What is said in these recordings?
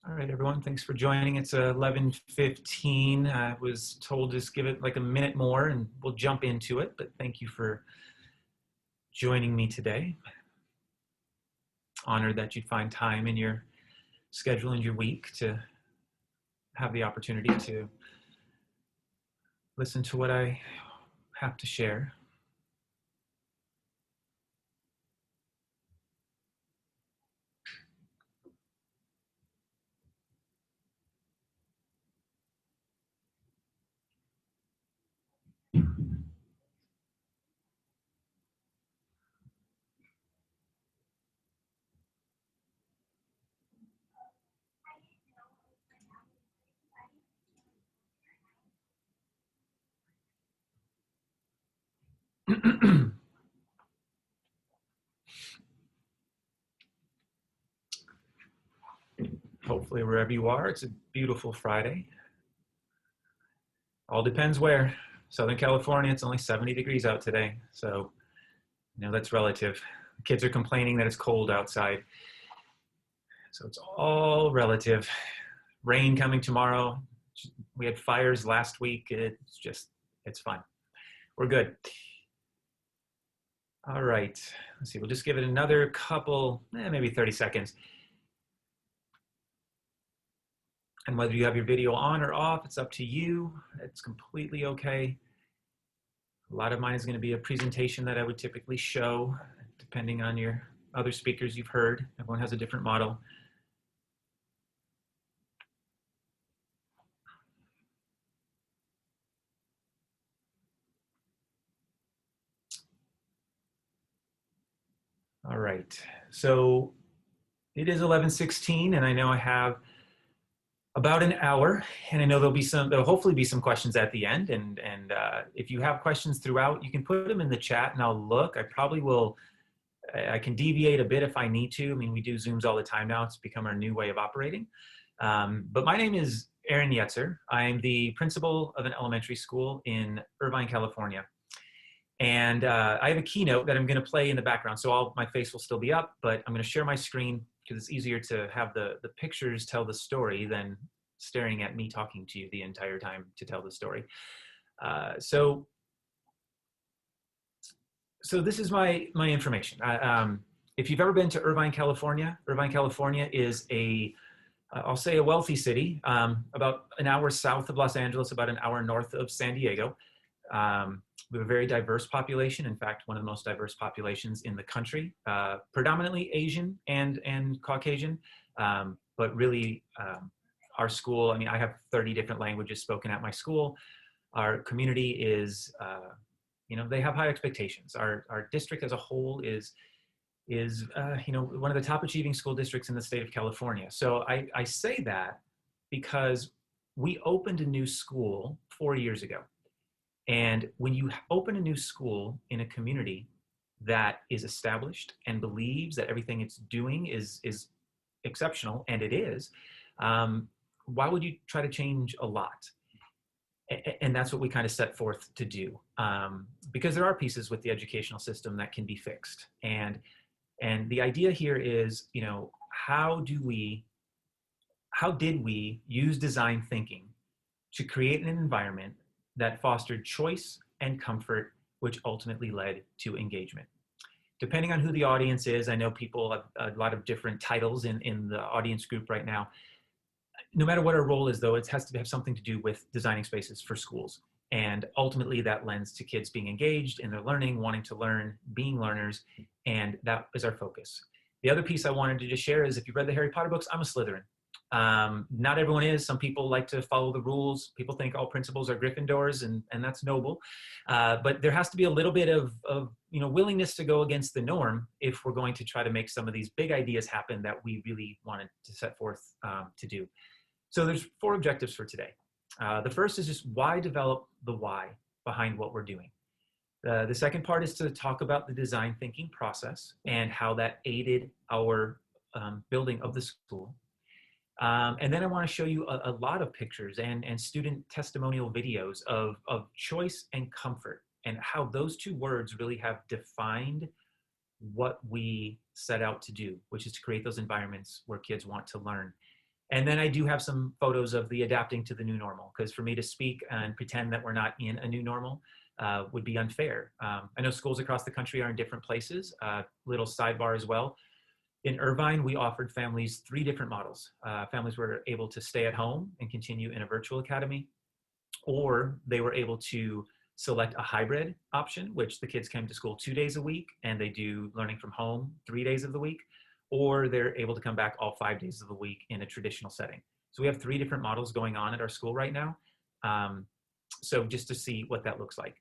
All right, everyone, thanks for joining. It's 11:15. I was told just give it like a minute more and we'll jump into it, but thank you for joining me today. Honored that you'd find time in your schedule and your week to have the opportunity to listen to what I have to share. Hopefully, wherever you are, it's a beautiful Friday. All depends where. Southern California, it's only 70 degrees out today. So, that's relative. Kids are complaining that it's cold outside. So it's all relative. Rain coming tomorrow. We had fires last week. It's fun. We're good. All right. Let's see. We'll just give it another couple, maybe 30 seconds. And whether you have your video on or off, it's up to you. It's completely okay. A lot of mine is going to be a presentation that I would typically show, depending on your other speakers you've heard. Everyone has a different model. All right. So it is 11:16, and I know I have about an hour, and I know there'll hopefully be some questions at the end. And if you have questions throughout, you can put them in the chat, and I'll look. I can deviate a bit if I need to. I mean, we do Zooms all the time now. It's become our new way of operating. But my name is Aaron Yetzer. I'm the principal of an elementary school in Irvine, California. And I have a keynote that I'm going to play in the background. So my face will still be up, but I'm going to share my screen because it's easier to have the pictures tell the story than staring at me talking to you the entire time to tell the story. So this is my information. If you've ever been to Irvine, California is I'll say a wealthy city, about an hour south of Los Angeles, about an hour north of San Diego. We have a very diverse population. In fact, one of the most diverse populations in the country, predominantly Asian and Caucasian, but really our school, I mean, I have 30 different languages spoken at my school. Our community is, they have high expectations. Our district as a whole is one of the top achieving school districts in the state of California. So I say that because we opened a new school 4 years ago. And when you open a new school in a community that is established and believes that everything it's doing is exceptional, and it is, why would you try to change a lot? And that's what we kind of set forth to do, because there are pieces with the educational system that can be fixed. And the idea here is, how did we use design thinking to create an environment that fostered choice and comfort, which ultimately led to engagement. Depending on who the audience is, I know people have a lot of different titles in the audience group right now. No matter what our role is, though, it has to have something to do with designing spaces for schools. And ultimately that lends to kids being engaged in their learning, wanting to learn, being learners, and that is our focus. The other piece I wanted to just share is if you've read the Harry Potter books, I'm a Slytherin. Not everyone is. Some people like to follow the rules. People think all principals are Gryffindors, and that's noble. But there has to be a little bit of willingness to go against the norm if we're going to try to make some of these big ideas happen that we really wanted to set forth to do. So there's 4 objectives for today. The first is just why develop the why behind what we're doing. The second part is to talk about the design thinking process and how that aided our building of the school. And then I want to show you a lot of pictures and student testimonial videos of choice and comfort, and how those 2 words really have defined what we set out to do, which is to create those environments where kids want to learn. And then I do have some photos of the adapting to the new normal, because for me to speak and pretend that we're not in a new normal would be unfair. I know schools across the country are in different places. Little sidebar as well. In Irvine, we offered families 3 different models. Families were able to stay at home and continue in a virtual academy, or they were able to select a hybrid option, which the kids came to school 2 days a week and they do learning from home 3 days of the week, or they're able to come back all 5 days of the week in a traditional setting. So we have 3 different models going on at our school right now. So just to see what that looks like.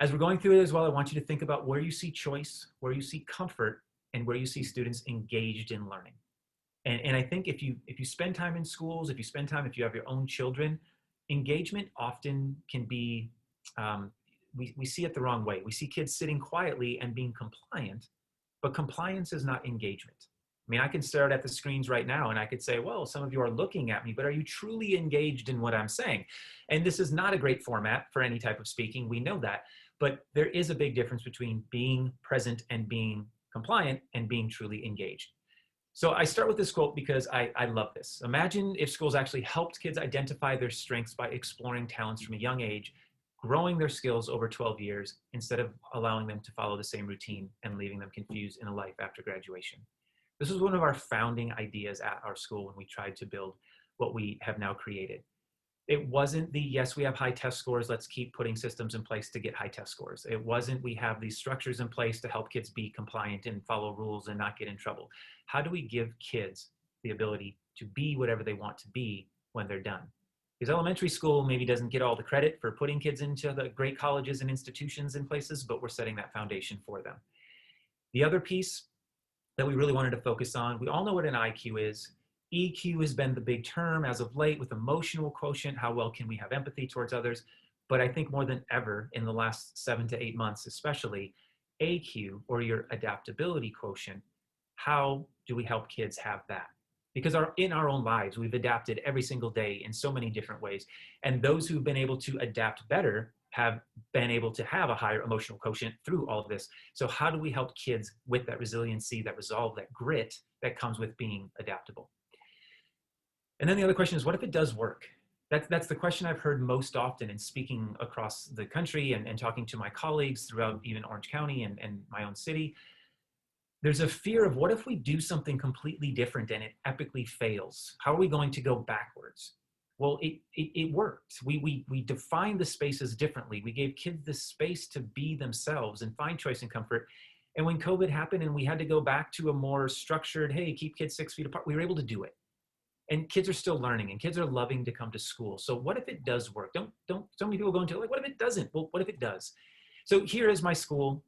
As we're going through it as well, I want you to think about where you see choice, where you see comfort, and where you see students engaged in learning. And I think if you spend time in schools, if you have your own children, engagement often can be, we see it the wrong way. We see kids sitting quietly and being compliant, but compliance is not engagement. I mean, I can stare at the screens right now and I could say, well, some of you are looking at me, but are you truly engaged in what I'm saying? And this is not a great format for any type of speaking. We know that, but there is a big difference between being present and being compliant and being truly engaged. So I start with this quote because I love this. Imagine if schools actually helped kids identify their strengths by exploring talents from a young age, growing their skills over 12 years, instead of allowing them to follow the same routine and leaving them confused in a life after graduation. This was one of our founding ideas at our school when we tried to build what we have now created. It wasn't the, yes, we have high test scores, let's keep putting systems in place to get high test scores. It wasn't, we have these structures in place to help kids be compliant and follow rules and not get in trouble. How do we give kids the ability to be whatever they want to be when they're done? Because elementary school maybe doesn't get all the credit for putting kids into the great colleges and institutions and places, but we're setting that foundation for them. The other piece that we really wanted to focus on, we all know what an IQ is. EQ has been the big term as of late with emotional quotient. How well can we have empathy towards others? But I think more than ever in the last 7 to 8 months, especially, AQ, or your adaptability quotient, how do we help kids have that? Because in our own lives, we've adapted every single day in so many different ways. And those who've been able to adapt better have been able to have a higher emotional quotient through all of this. So how do we help kids with that resiliency, that resolve, that grit that comes with being adaptable? And then the other question is, what if it does work? That's the question I've heard most often in speaking across the country and talking to my colleagues throughout even Orange County and my own city. There's a fear of, what if we do something completely different and it epically fails? How are we going to go backwards? Well, it worked. We defined the spaces differently. We gave kids the space to be themselves and find choice and comfort. And when COVID happened and we had to go back to a more structured, hey, keep kids 6 feet apart, we were able to do it. And kids are still learning and kids are loving to come to school. So what if it does work? Don't so many people go into it like, what if it doesn't? Well, what if it does? So here is my school,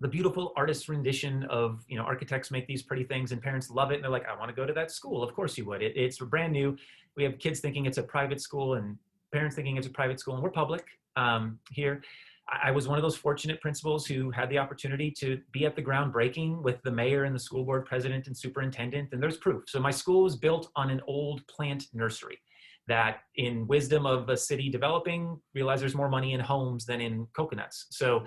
the beautiful artist rendition of, architects make these pretty things and parents love it. And they're like, I want to go to that school. Of course you would. It's brand new. We have kids thinking it's a private school and parents thinking it's a private school, and we're public here. I was one of those fortunate principals who had the opportunity to be at the groundbreaking with the mayor and the school board president and superintendent, and there's proof. So my school was built on an old plant nursery that, in wisdom of a city developing, realized there's more money in homes than in coconuts. So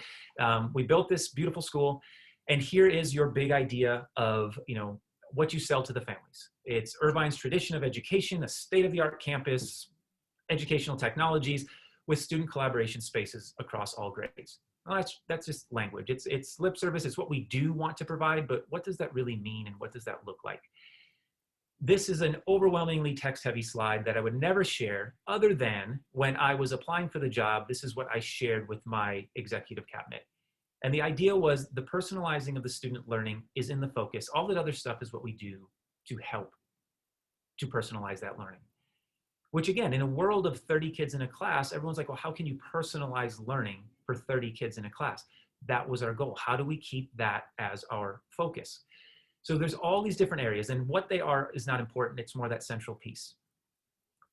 we built this beautiful school, and here is your big idea of, what you sell to the families. It's Irvine's tradition of education, a state-of-the-art campus, educational technologies, with student collaboration spaces across all grades. Well, that's just language. It's lip service. It's what we do want to provide, but what does that really mean and what does that look like? This is an overwhelmingly text-heavy slide that I would never share, other than when I was applying for the job. This is what I shared with my executive cabinet. And the idea was the personalizing of the student learning is in the focus. All that other stuff is what we do to help to personalize that learning. Which, again, in a world of 30 kids in a class, everyone's like, well, how can you personalize learning for 30 kids in a class? That was our goal. How do we keep that as our focus? So there's all these different areas, and what they are is not important. It's more that central piece.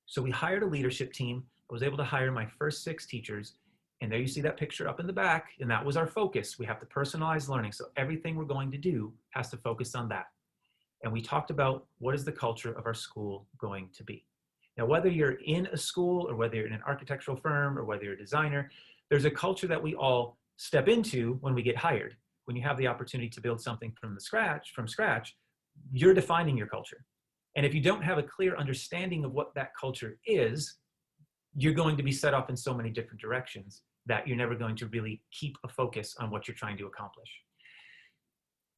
So we hired a leadership team. I was able to hire my first 6 teachers, and there you see that picture up in the back, and that was our focus. We have to personalize learning, so everything we're going to do has to focus on that. And we talked about, what is the culture of our school going to be? Now, whether you're in a school or whether you're in an architectural firm or whether you're a designer, there's a culture that we all step into when we get hired. When you have the opportunity to build something from scratch, you're defining your culture. And if you don't have a clear understanding of what that culture is, you're going to be set off in so many different directions that you're never going to really keep a focus on what you're trying to accomplish.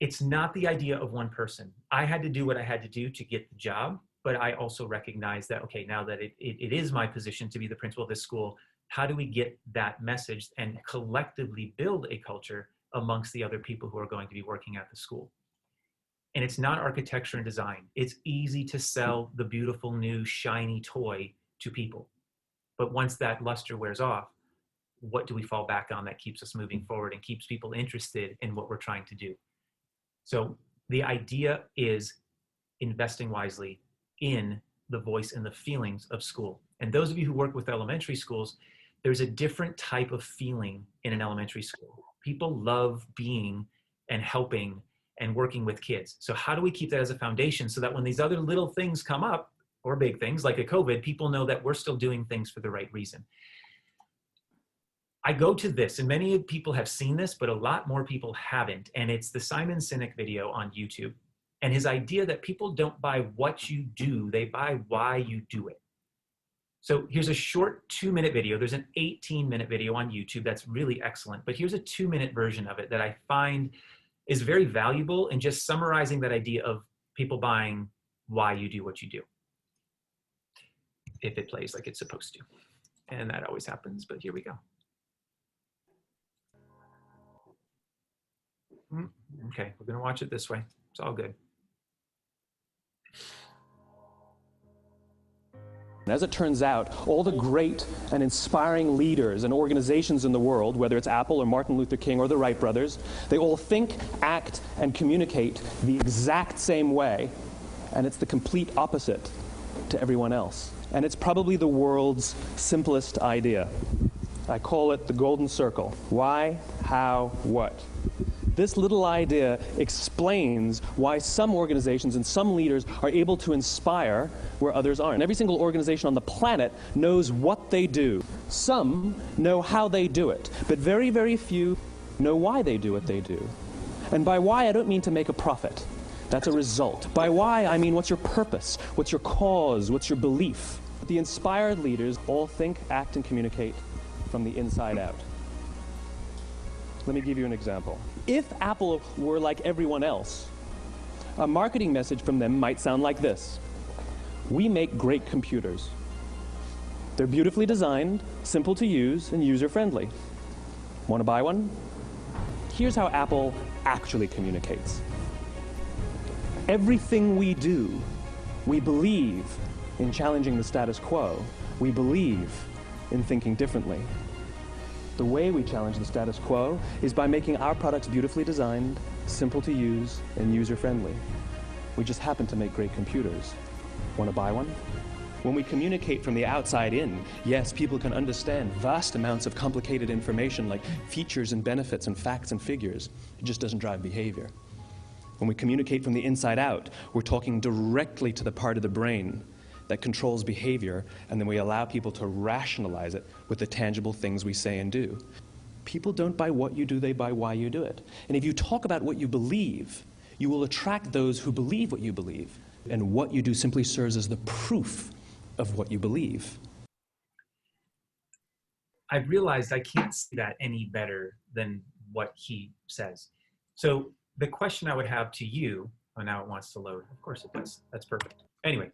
It's not the idea of one person. I had to do what I had to do to get the job, but I also recognize that, okay, now that it is my position to be the principal of this school, how do we get that message and collectively build a culture amongst the other people who are going to be working at the school? And it's not architecture and design. It's easy to sell the beautiful new shiny toy to people. But once that luster wears off, what do we fall back on that keeps us moving forward and keeps people interested in what we're trying to do? So the idea is investing wisely in the voice and the feelings of school. And those of you who work with elementary schools, there's a different type of feeling in an elementary school. People love being and helping and working with kids. So how do we keep that as a foundation so that when these other little things come up, or big things like a COVID, people know that we're still doing things for the right reason? I go to this, and many people have seen this, but a lot more people haven't. And it's the Simon Sinek video on YouTube. And his idea that people don't buy what you do, they buy why you do it. So here's a short 2-minute video. There's an 18-minute video on YouTube that's really excellent, but here's a 2-minute version of it that I find is very valuable in just summarizing that idea of people buying why you do what you do. If it plays like it's supposed to. And that always happens, but here we go. Okay, we're gonna watch it this way. It's all good. As it turns out, all the great and inspiring leaders and organizations in the world, whether it's Apple or Martin Luther King or the Wright brothers, they all think, act, and communicate the exact same way, and it's the complete opposite to everyone else. And it's probably the world's simplest idea. I call it the golden circle. Why, how, what? This little idea explains why some organizations and some leaders are able to inspire where others aren't. Every single organization on the planet knows what they do. Some know how they do it, but very, very few know why they do what they do. And by why, I don't mean to make a profit. That's a result. By why, I mean what's your purpose? What's your cause? What's your belief? The inspired leaders all think, act, and communicate from the inside out. Let me give you an example. If Apple were like everyone else, a marketing message from them might sound like this. We make great computers. They're beautifully designed, simple to use, and user-friendly. Want to buy one? Here's how Apple actually communicates. Everything we do, we believe in challenging the status quo. We believe in thinking differently. The way we challenge the status quo is by making our products beautifully designed, simple to use, and user-friendly. We just happen to make great computers. Want to buy one? When we communicate from the outside in, yes, people can understand vast amounts of complicated information like features and benefits and facts and figures. It just doesn't drive behavior. When we communicate from the inside out, we're talking directly to the part of the brain that controls behavior, and then we allow people to rationalize it with the tangible things we say and do. People don't buy what you do, they buy why you do it. And if you talk about what you believe, you will attract those who believe what you believe. And what you do simply serves as the proof of what you believe. I've realized I can't see that any better than what he says. So the question I would have to you, oh, now it wants to load. Of course it does. That's perfect. Anyway,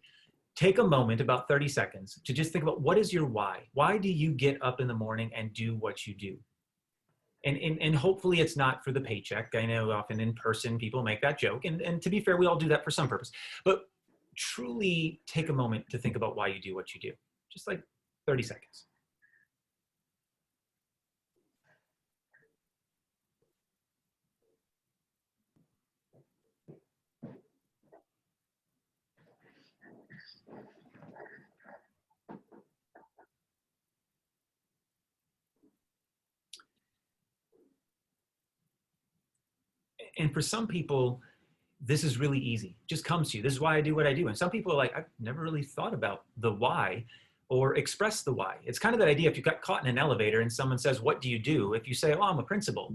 take a moment, about 30 seconds, to just think about what is your why? Why do you get up in the morning and do what you do? And hopefully it's not for the paycheck. I know often in person people make that joke. And to be fair, we all do that for some purpose. But truly take a moment to think about why you do what you do. Just like 30 seconds. And for some people, this is really easy. It just comes to you. This is why I do what I do. And some people are like, I've never really thought about the why or express the why. It's kind of that idea, if you got caught in an elevator and someone says, what do you do? If you say, oh, I'm a principal.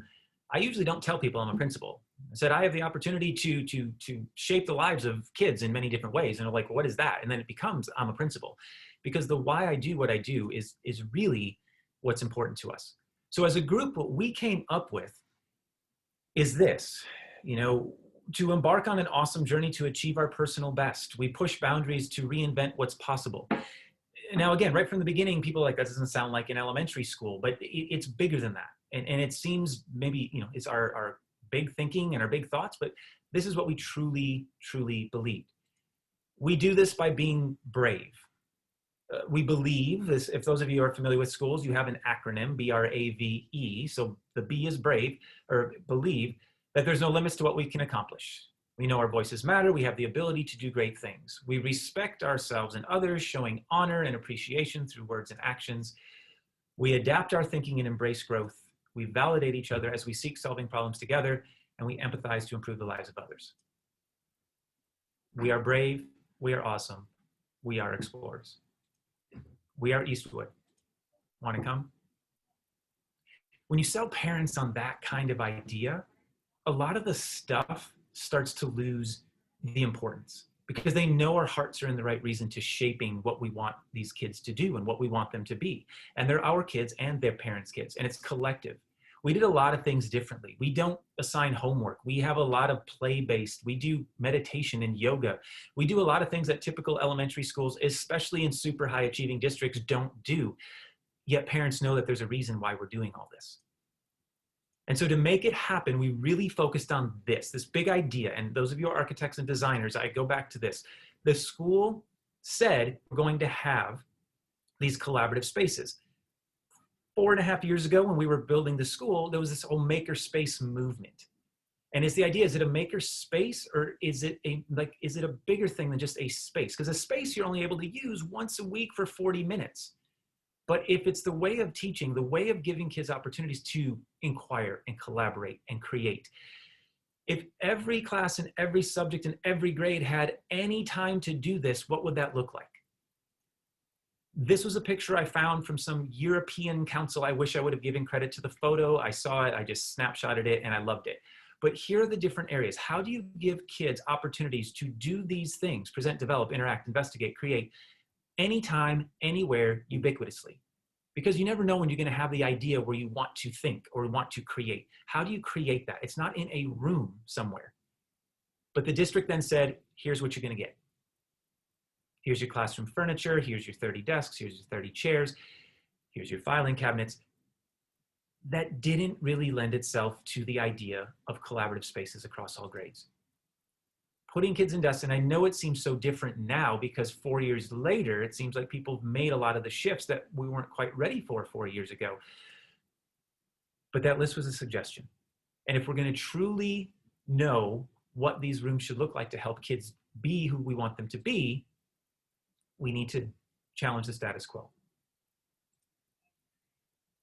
I usually don't tell people I'm a principal. I said, I have the opportunity to shape the lives of kids in many different ways. And they're like, what is that? And then it becomes, I'm a principal. Because the why I do what I do is really what's important to us. So as a group, what we came up with is this, to embark on an awesome journey to achieve our personal best. We push boundaries to reinvent what's possible. Now, again, right from the beginning, people are like, that doesn't sound like an elementary school, but it's bigger than that. And it seems maybe, it's our big thinking and our big thoughts, but this is what we truly, truly believe. We do this by being brave. We believe this, if those of you are familiar with schools, you have an acronym, BRAVE. So the B is brave, or believe that there's no limits to what we can accomplish. We know our voices matter. We have the ability to do great things. We respect ourselves and others, showing honor and appreciation through words and actions. We adapt our thinking and embrace growth. We validate each other as we seek solving problems together, and we empathize to improve the lives of others. We are brave. We are awesome. We are explorers. We are Eastwood. Want to come? When you sell parents on that kind of idea, a lot of the stuff starts to lose the importance, because they know our hearts are in the right reason to shaping what we want these kids to do and what we want them to be. And they're our kids and their parents' kids, and it's collective. We did a lot of things differently. We don't assign homework. We have a lot of play-based. We do meditation and yoga. We do a lot of things that typical elementary schools, especially in super high achieving districts, don't do. Yet parents know that there's a reason why we're doing all this. And so to make it happen, we really focused on this big idea. And those of you who are architects and designers, I go back to this. The school said we're going to have these collaborative spaces. 4.5 years ago, when we were building the school, there was this whole makerspace movement. And it's the idea, is it a makerspace, or is it a bigger thing than just a space? Because a space you're only able to use once a week for 40 minutes. But if it's the way of teaching, the way of giving kids opportunities to inquire and collaborate and create, if every class and every subject and every grade had any time to do this, what would that look like? This was a picture I found from some European council. I wish I would have given credit to the photo. I saw it, I just snapshotted it, and I loved it. But here are the different areas. How do you give kids opportunities to do these things? Present, develop, interact, investigate, create, anytime, anywhere, ubiquitously. Because you never know when you're going to have the idea where you want to think or want to create. How do you create that? It's not in a room somewhere. But the district then said, here's what you're going to get. Here's your classroom furniture. Here's your 30 desks. Here's your 30 chairs. Here's your filing cabinets. That didn't really lend itself to the idea of collaborative spaces across all grades. Putting kids in desks, and I know it seems so different now because 4 years later, it seems like people have made a lot of the shifts that we weren't quite ready for 4 years ago. But that list was a suggestion. And if we're going to truly know what these rooms should look like to help kids be who we want them to be, we need to challenge the status quo.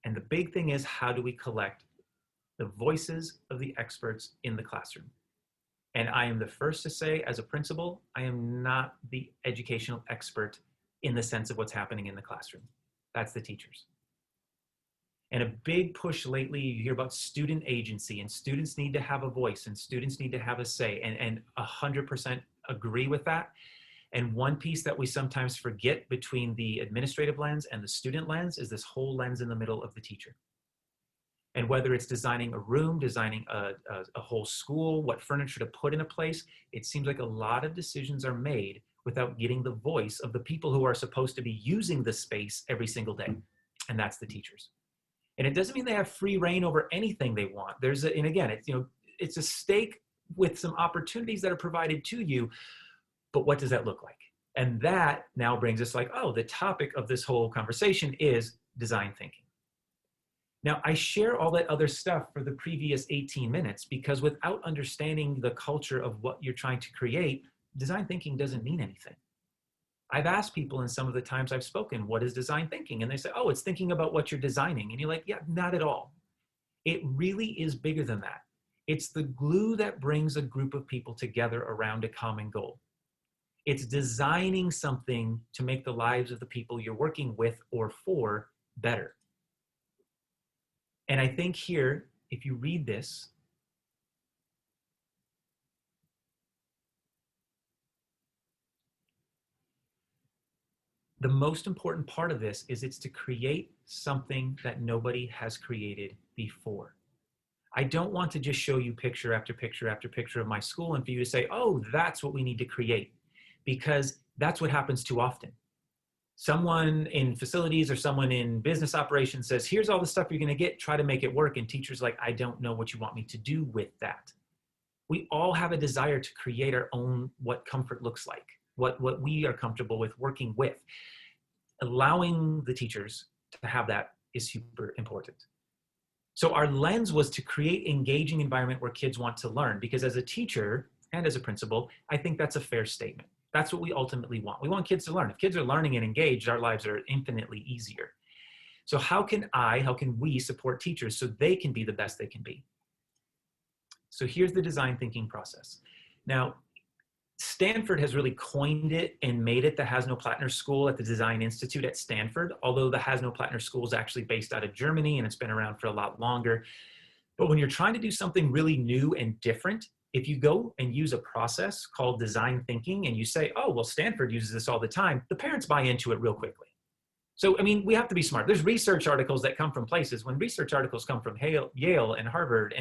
And the big thing is, how do we collect the voices of the experts in the classroom? And I am the first to say, as a principal, I am not the educational expert in the sense of what's happening in the classroom. That's the teachers. And a big push lately, you hear about student agency, and students need to have a voice, and students need to have a say, and 100% agree with that. And one piece that we sometimes forget between the administrative lens and the student lens is this whole lens in the middle of the teacher. And whether it's designing a room, designing a whole school, what furniture to put in a place, it seems like a lot of decisions are made without getting the voice of the people who are supposed to be using the space every single day. And that's the teachers. And it doesn't mean they have free reign over anything they want. And again, it's a stake with some opportunities that are provided to you, but what does that look like? And that now brings us like, oh, the topic of this whole conversation is design thinking. Now, I share all that other stuff for the previous 18 minutes because without understanding the culture of what you're trying to create, design thinking doesn't mean anything. I've asked people in some of the times I've spoken, what is design thinking? And they say, oh, it's thinking about what you're designing. And you're like, yeah, not at all. It really is bigger than that. It's the glue that brings a group of people together around a common goal. It's designing something to make the lives of the people you're working with or for better. And I think here, if you read this, the most important part of this is it's to create something that nobody has created before. I don't want to just show you picture after picture after picture of my school and for you to say, oh, that's what we need to create, because that's what happens too often. Someone in facilities or someone in business operations says, here's all the stuff you're going to get, try to make it work. And teachers like, I don't know what you want me to do with that. We all have a desire to create our own, what comfort looks like, what we are comfortable with working with. Allowing the teachers to have that is super important. So our lens was to create engaging environment where kids want to learn, because as a teacher and as a principal, I think that's a fair statement. That's what we ultimately want. We want kids to learn. If kids are learning and engaged, our lives are infinitely easier. So how can we support teachers so they can be the best they can be? So here's the design thinking process. Now, Stanford has really coined it and made it the Hasno-Plattner School at the Design Institute at Stanford, although the Hasno-Plattner School is actually based out of Germany and it's been around for a lot longer. But when you're trying to do something really new and different, if you go and use a process called design thinking and you say, oh, well, Stanford uses this all the time, the parents buy into it real quickly. So, I mean, we have to be smart. There's research articles that come from places. When research articles come from Yale and Harvard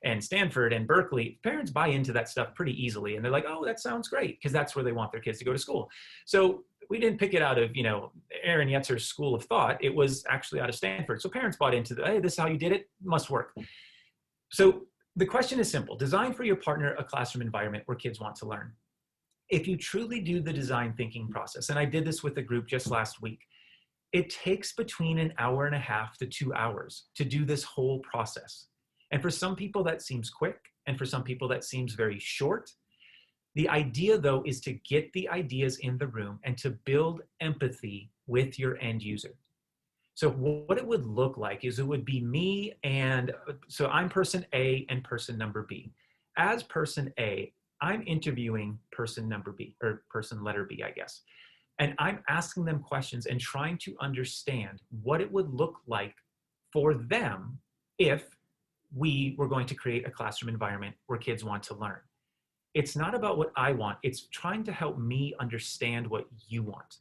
and Stanford and Berkeley, parents buy into that stuff pretty easily. And they're like, oh, that sounds great, because that's where they want their kids to go to school. So we didn't pick it out of, Aaron Yetzer's school of thought. It was actually out of Stanford. So parents bought into hey, this is how you did it, must work. So the question is simple. Design for your partner a classroom environment where kids want to learn. If you truly do the design thinking process, and I did this with a group just last week, it takes between an hour and a half to 2 hours to do this whole process. And for some people that seems quick, and for some people that seems very short. The idea though is to get the ideas in the room and to build empathy with your end user. So what it would look like is it would be me, and so I'm person A and person number B. As person A, I'm interviewing person number B, or person letter B, I guess. And I'm asking them questions and trying to understand what it would look like for them if we were going to create a classroom environment where kids want to learn. It's not about what I want, it's trying to help me understand what you want.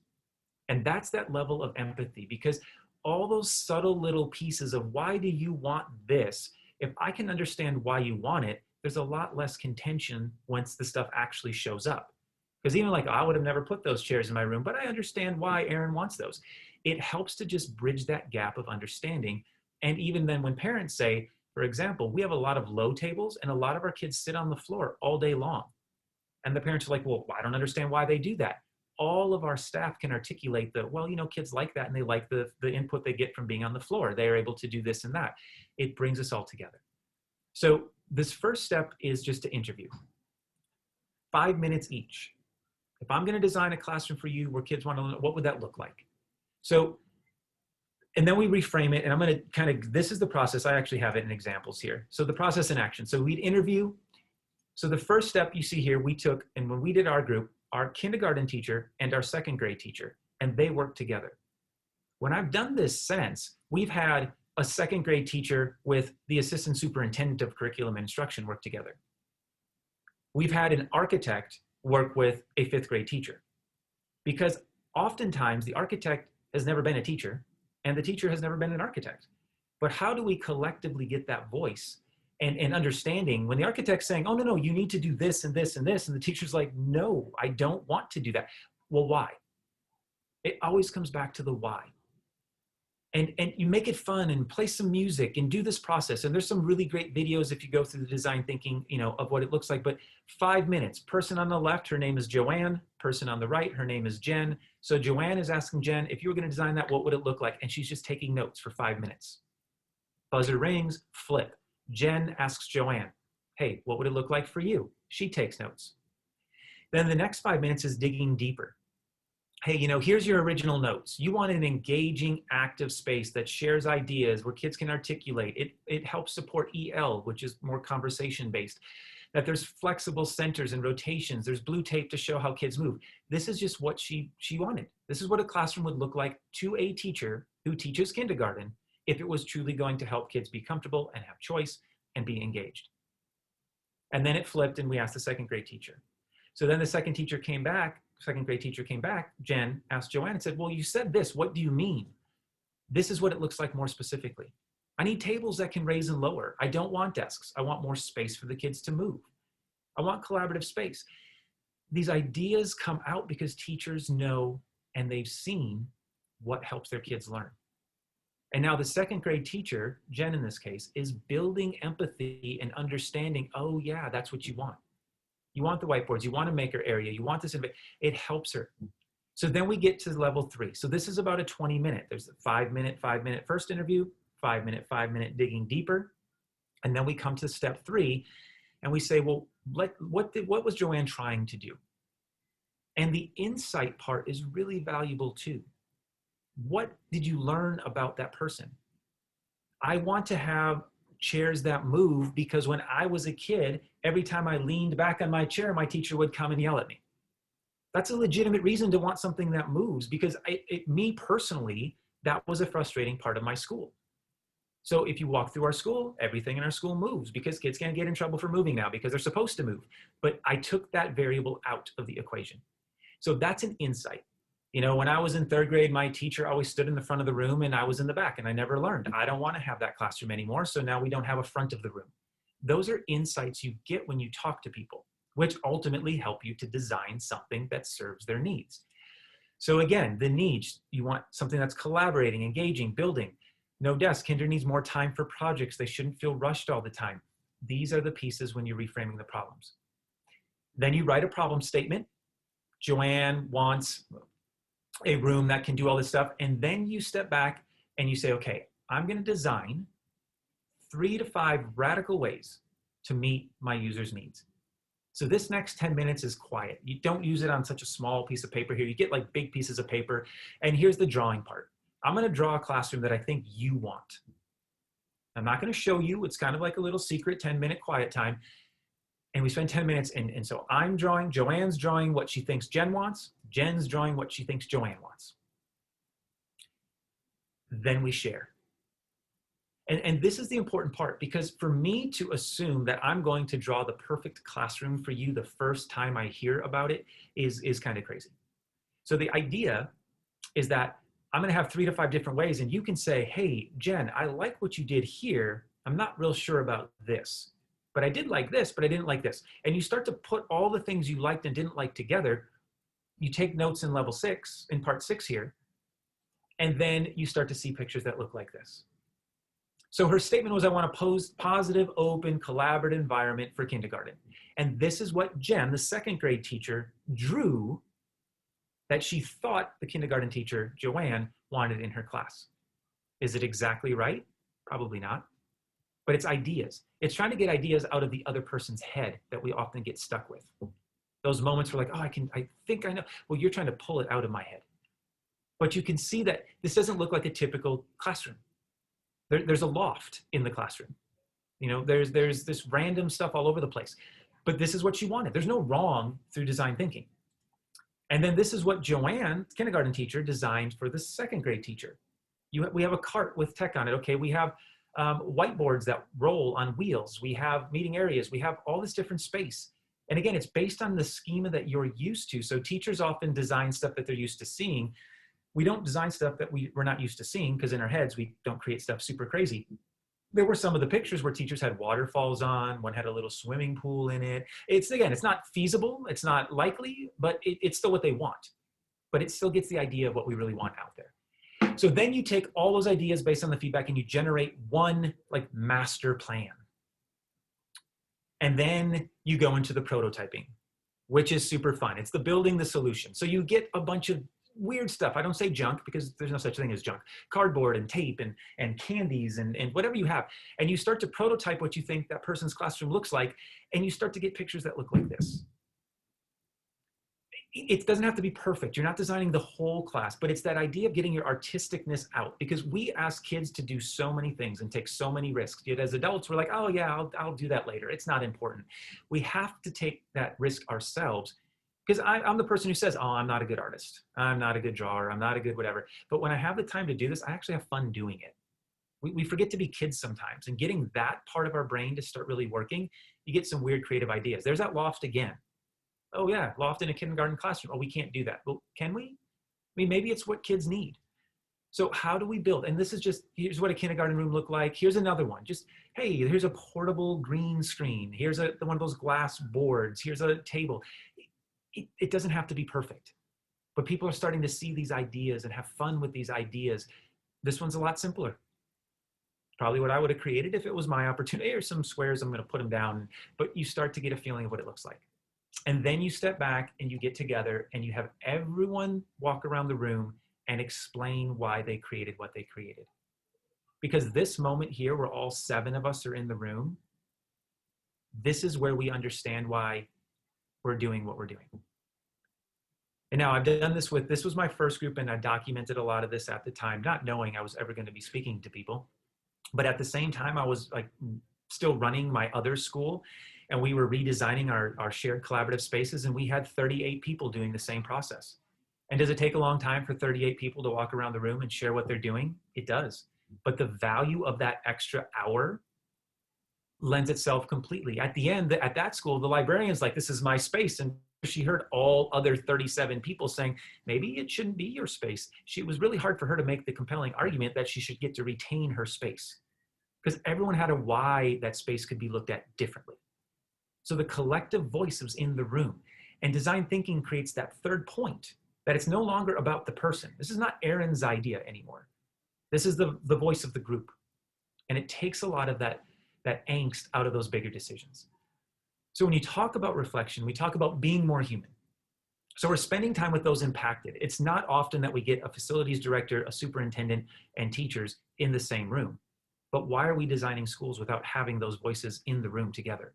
And that's that level of empathy, because all those subtle little pieces of why do you want this, if I can understand why you want it, there's a lot less contention once the stuff actually shows up. Because even like, oh, I would have never put those chairs in my room, but I understand why Aaron wants those. It helps to just bridge that gap of understanding. And even then when parents say, for example, we have a lot of low tables and a lot of our kids sit on the floor all day long. And the parents are like, well, I don't understand why they do that. All of our staff can articulate well, kids like that and they like the input they get from being on the floor. They're able to do this and that. It brings us all together. So this first step is just to interview. 5 minutes each. If I'm going to design a classroom for you where kids want to learn, what would that look like? So, and then we reframe it, and I'm going to this is the process. I actually have it in examples here. So the process in action. So we'd interview. So the first step you see here, we took, and when we did our group, our kindergarten teacher and our second grade teacher, and they worked together. When I've done this since, we've had a second grade teacher with the assistant superintendent of curriculum and instruction work together. We've had an architect work with a fifth grade teacher, because oftentimes the architect has never been a teacher and the teacher has never been an architect. But how do we collectively get that voice and understanding when the architect's saying, oh, no, you need to do this and this and this, and the teacher's like, no, I don't want to do that. Well, why? It always comes back to the why. And you make it fun and play some music and do this process. And there's some really great videos if you go through the design thinking, of what it looks like. But 5 minutes, person on the left, her name is Joanne. Person on the right, her name is Jen. So Joanne is asking Jen, if you were going to design that, what would it look like? And she's just taking notes for 5 minutes. Buzzer rings, flip. Jen asks Joanne, hey, what would it look like for you? She takes notes. Then the next 5 minutes is digging deeper. Hey, here's your original notes. You want an engaging, active space that shares ideas where kids can articulate. It helps support EL, which is more conversation-based. That there's flexible centers and rotations. There's blue tape to show how kids move. This is just what she wanted. This is what a classroom would look like to a teacher who teaches kindergarten if it was truly going to help kids be comfortable and have choice and be engaged. And then it flipped and we asked the second grade teacher. So then the second grade teacher came back, Jen asked Joanne and said, well, you said this, what do you mean? This is what it looks like more specifically. I need tables that can raise and lower. I don't want desks. I want more space for the kids to move. I want collaborative space. These ideas come out because teachers know and they've seen what helps their kids learn. And now the second grade teacher, Jen in this case, is building empathy and understanding, oh yeah, that's what you want. You want the whiteboards, you want a maker area, you want this, it helps her. So then we get to level 3. So this is about a 20-minute. There's a 5-minute first interview, 5-minute digging deeper. And then we come to step 3 and we say, well, what was Joanne trying to do? And the insight part is really valuable too. What did you learn about that person? I want to have chairs that move because when I was a kid, every time I leaned back on my chair, my teacher would come and yell at me. That's a legitimate reason to want something that moves because me personally, that was a frustrating part of my school. So if you walk through our school, everything in our school moves because kids can't get in trouble for moving now because they're supposed to move. But I took that variable out of the equation. So that's an insight. You know, when I was in 3rd grade, my teacher always stood in the front of the room and I was in the back and I never learned. I don't want to have that classroom anymore. So now we don't have a front of the room. Those are insights you get when you talk to people, which ultimately help you to design something that serves their needs. So again, the needs, you want something that's collaborating, engaging, building. No desk, kinder needs more time for projects. They shouldn't feel rushed all the time. These are the pieces when you're reframing the problems. Then you write a problem statement. Joanne wants a room that can do all this stuff. And then you step back and you say, okay, I'm going to design 3 to 5 radical ways to meet my user's needs. So this next 10 minutes is quiet. You don't use it on such a small piece of paper here. You get like big pieces of paper. And here's the drawing part. I'm going to draw a classroom that I think you want. I'm not going to show you. It's kind of like a little secret 10-minute quiet time. And we spend 10 minutes. And so I'm drawing, Joanne's drawing what she thinks Jen wants. Jen's drawing what she thinks Joanne wants. Then we share. And this is the important part, because for me to assume that I'm going to draw the perfect classroom for you the first time I hear about it is kind of crazy. So the idea is that I'm going to have 3 to 5 different ways, and you can say, hey, Jen, I like what you did here. I'm not real sure about this, but I did like this, but I didn't like this. And you start to put all the things you liked and didn't like together. You take notes in level 6, in part 6 here, and then you start to see pictures that look like this. So her statement was, I want a positive, open, collaborative environment for kindergarten. And this is what Jen, the 2nd grade teacher, drew that she thought the kindergarten teacher, Joanne, wanted in her class. Is it exactly right? Probably not. But it's ideas. It's trying to get ideas out of the other person's head that we often get stuck with. Those moments where like, oh, I think I know. Well, you're trying to pull it out of my head. But you can see that this doesn't look like a typical classroom. There's a loft in the classroom. You know, there's this random stuff all over the place. But this is what she wanted. There's no wrong through design thinking. And then this is what Joanne, kindergarten teacher, designed for the 2nd grade teacher. We have a cart with tech on it. Okay, we have whiteboards that roll on wheels. We have meeting areas. We have all this different space. And again, it's based on the schema that you're used to. So teachers often design stuff that they're used to seeing. We don't design stuff that we're not used to seeing, because in our heads, we don't create stuff super crazy. There were some of the pictures where teachers had waterfalls on, one had a little swimming pool in it. Again, it's not feasible, it's not likely, but it's still what they want. But it still gets the idea of what we really want out there. So then you take all those ideas based on the feedback and you generate one like master plan. And then you go into the prototyping, which is super fun. It's the building the solution. So you get a bunch of weird stuff. I don't say junk because there's no such thing as junk. Cardboard and tape and candies and whatever you have. And you start to prototype what you think that person's classroom looks like, and you start to get pictures that look like this. It doesn't have to be perfect. You're not designing the whole class, but it's that idea of getting your artisticness out, because we ask kids to do so many things and take so many risks. Yet as adults, we're like, oh yeah, I'll do that later. It's not important. We have to take that risk ourselves. Because I'm the person who says, oh, I'm not a good artist. I'm not a good drawer. I'm not a good whatever. But when I have the time to do this, I actually have fun doing it. We forget to be kids sometimes. And getting that part of our brain to start really working, you get some weird creative ideas. There's that loft again. Oh yeah, loft in a kindergarten classroom. Oh, we can't do that. Well, can we? I mean, maybe it's what kids need. So how do we build? And this is just, here's what a kindergarten room looked like. Here's another one. Just, hey, here's a portable green screen. Here's one of those glass boards. Here's a table. It doesn't have to be perfect, but people are starting to see these ideas and have fun with these ideas. This one's a lot simpler. Probably what I would have created if it was my opportunity. Here's some squares, I'm going to put them down, but you start to get a feeling of what it looks like. And then you step back and you get together and you have everyone walk around the room and explain why they created what they created. Because this moment here, where all 7 of us are in the room, this is where we understand why we're doing what we're doing. And now I've done this this was my first group, and I documented a lot of this at the time, not knowing I was ever going to be speaking to people. But at the same time, I was like still running my other school, and we were redesigning our shared collaborative spaces, and we had 38 people doing the same process. And does it take a long time for 38 people to walk around the room and share what they're doing? It does. But the value of that extra hour lends itself completely. At the end, at that school, the librarian's like, this is my space. And she heard all other 37 people saying, maybe it shouldn't be your space. It was really hard for her to make the compelling argument that she should get to retain her space, because everyone had a why that space could be looked at differently. So the collective voice was in the room. And design thinking creates that third point, that it's no longer about the person. This is not Aaron's idea anymore. This is the voice of the group. And it takes a lot of that angst out of those bigger decisions. So when you talk about reflection, we talk about being more human. So we're spending time with those impacted. It's not often that we get a facilities director, a superintendent, and teachers in the same room. But why are we designing schools without having those voices in the room together?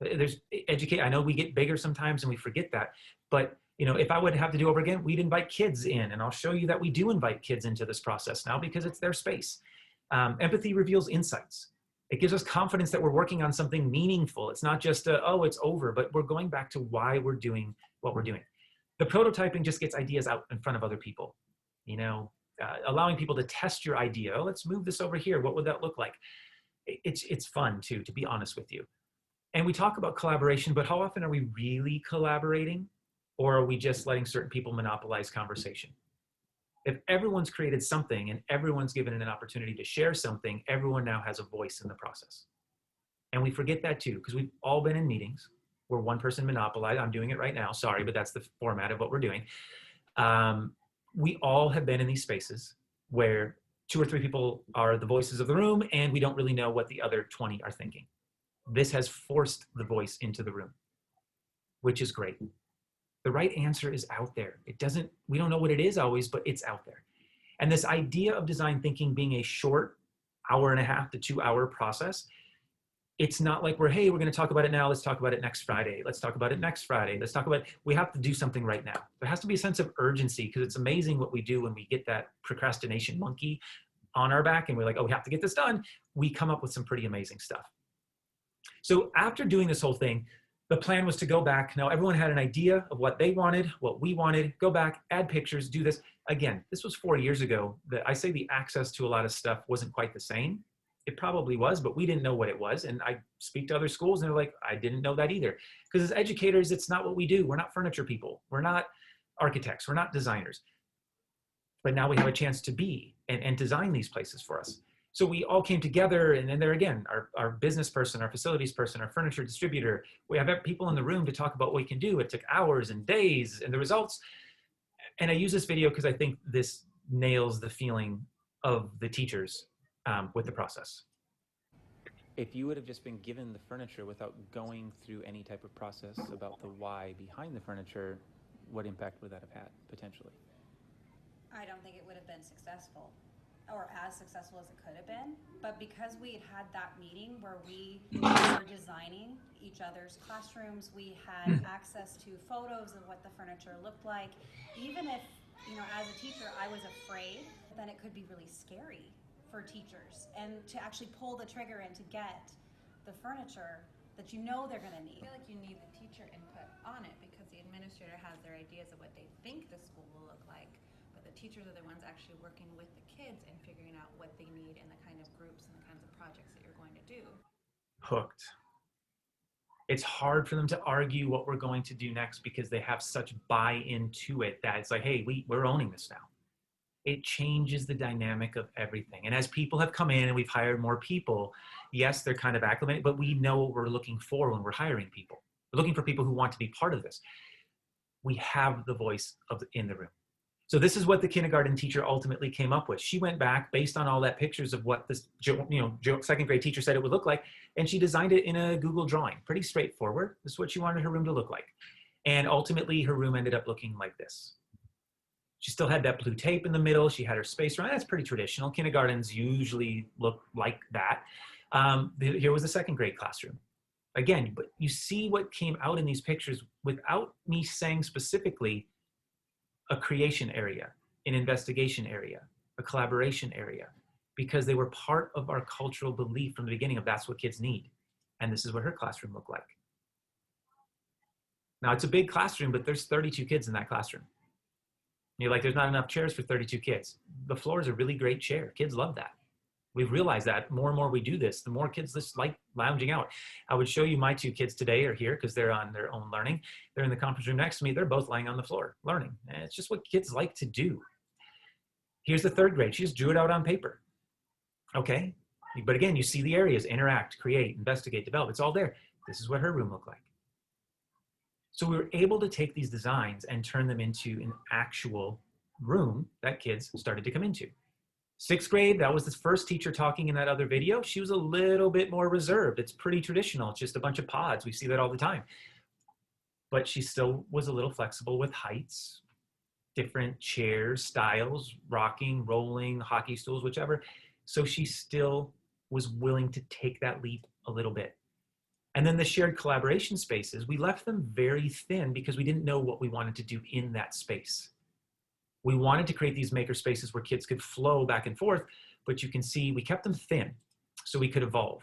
I know we get bigger sometimes and we forget that, but if I would have to do over again, we'd invite kids in, and I'll show you that we do invite kids into this process now because it's their space. Empathy reveals insights. It gives us confidence that we're working on something meaningful. It's not just oh, it's over, but we're going back to why we're doing what we're doing. The prototyping just gets ideas out in front of other people, allowing people to test your idea. Oh, let's move this over here. What would that look like? It's fun too, to be honest with you. And we talk about collaboration, but how often are we really collaborating? Or are we just letting certain people monopolize conversation? If everyone's created something and everyone's given an opportunity to share something, everyone now has a voice in the process. And we forget that too, because we've all been in meetings where one person monopolized. I'm doing it right now, sorry, but that's the format of what we're doing. We all have been in these spaces where 2 or 3 people are the voices of the room, and we don't really know what the other 20 are thinking. This has forced the voice into the room, which is great. The right answer is out there. We don't know what it is always, but it's out there. And this idea of design thinking being a short 1.5 to 2 hour process, it's not like we're going to talk about it now. Let's talk about it next Friday. Let's talk about it next Friday. Let's talk about it. We have to do something right now. There has to be a sense of urgency, because it's amazing what we do when we get that procrastination monkey on our back and we're like, oh, we have to get this done. We come up with some pretty amazing stuff. So after doing this whole thing, the plan was to go back. Now everyone had an idea of what they wanted, what we wanted, go back, add pictures, do this. Again, this was 4 years ago. I say the access to a lot of stuff wasn't quite the same. It probably was, but we didn't know what it was. And I speak to other schools and they're like, I didn't know that either. Because as educators, it's not what we do. We're not furniture people. We're not architects. We're not designers. But now we have a chance to be and design these places for us. So we all came together, and then there again, our business person, our facilities person, our furniture distributor, we have people in the room to talk about what we can do. It took hours and days, and the results. And I use this video because I think this nails the feeling of the teachers with the process. If you would have just been given the furniture without going through any type of process about the why behind the furniture, what impact would that have had, potentially? I don't think it would have been successful, or as successful as it could have been. But because we had that meeting where we were designing each other's classrooms, we had access to photos of what the furniture looked like. Even if, as a teacher, I was afraid, then it could be really scary for teachers. And to actually pull the trigger and to get the furniture that they're going to need. I feel like you need the teacher input on it, because the administrator has their ideas of what they think the school will look like. The teachers are the ones actually working with the kids and figuring out what they need and the kind of groups and the kinds of projects that you're going to do. Hooked. It's hard for them to argue what we're going to do next because they have such buy-in to it that it's like, hey, we're owning this now. It changes the dynamic of everything. And as people have come in and we've hired more people, yes, they're kind of acclimated, but we know what we're looking for when we're hiring people. We're looking for people who want to be part of this. We have the voice in the room. So this is what the kindergarten teacher ultimately came up with. She went back based on all that pictures of what this second grade teacher said it would look like, and she designed it in a Google drawing. Pretty straightforward. This is what she wanted her room to look like. And ultimately her room ended up looking like this. She still had that blue tape in the middle. She had her space around. That's pretty traditional. Kindergartens usually look like that. Here was the second grade classroom. Again, but you see what came out in these pictures without me saying specifically a creation area, an investigation area, a collaboration area, because they were part of our cultural belief from the beginning of that's what kids need. And this is what her classroom looked like. Now it's a big classroom, but there's 32 kids in that classroom. You're like, there's not enough chairs for 32 kids. The floor is a really great chair. Kids love that. We've realized that more and more we do this, the more kids just like lounging out. I would show you my two kids today are here because they're on their own learning. They're in the conference room next to me. They're both lying on the floor learning. And it's just what kids like to do. Here's the third grade. She just drew it out on paper. Okay. But again, you see the areas: interact, create, investigate, develop. It's all there. This is what her room looked like. So we were able to take these designs and turn them into an actual room that kids started to come into. Sixth grade, that was the first teacher talking in that other video. She was a little bit more reserved. It's pretty traditional. It's just a bunch of pods. We see that all the time. But she still was a little flexible with heights, different chairs, styles, rocking, rolling, hockey stools, whichever. So she still was willing to take that leap a little bit. And then the shared collaboration spaces, we left them very thin because we didn't know what we wanted to do in that space. We wanted to create these maker spaces where kids could flow back and forth, but you can see we kept them thin so we could evolve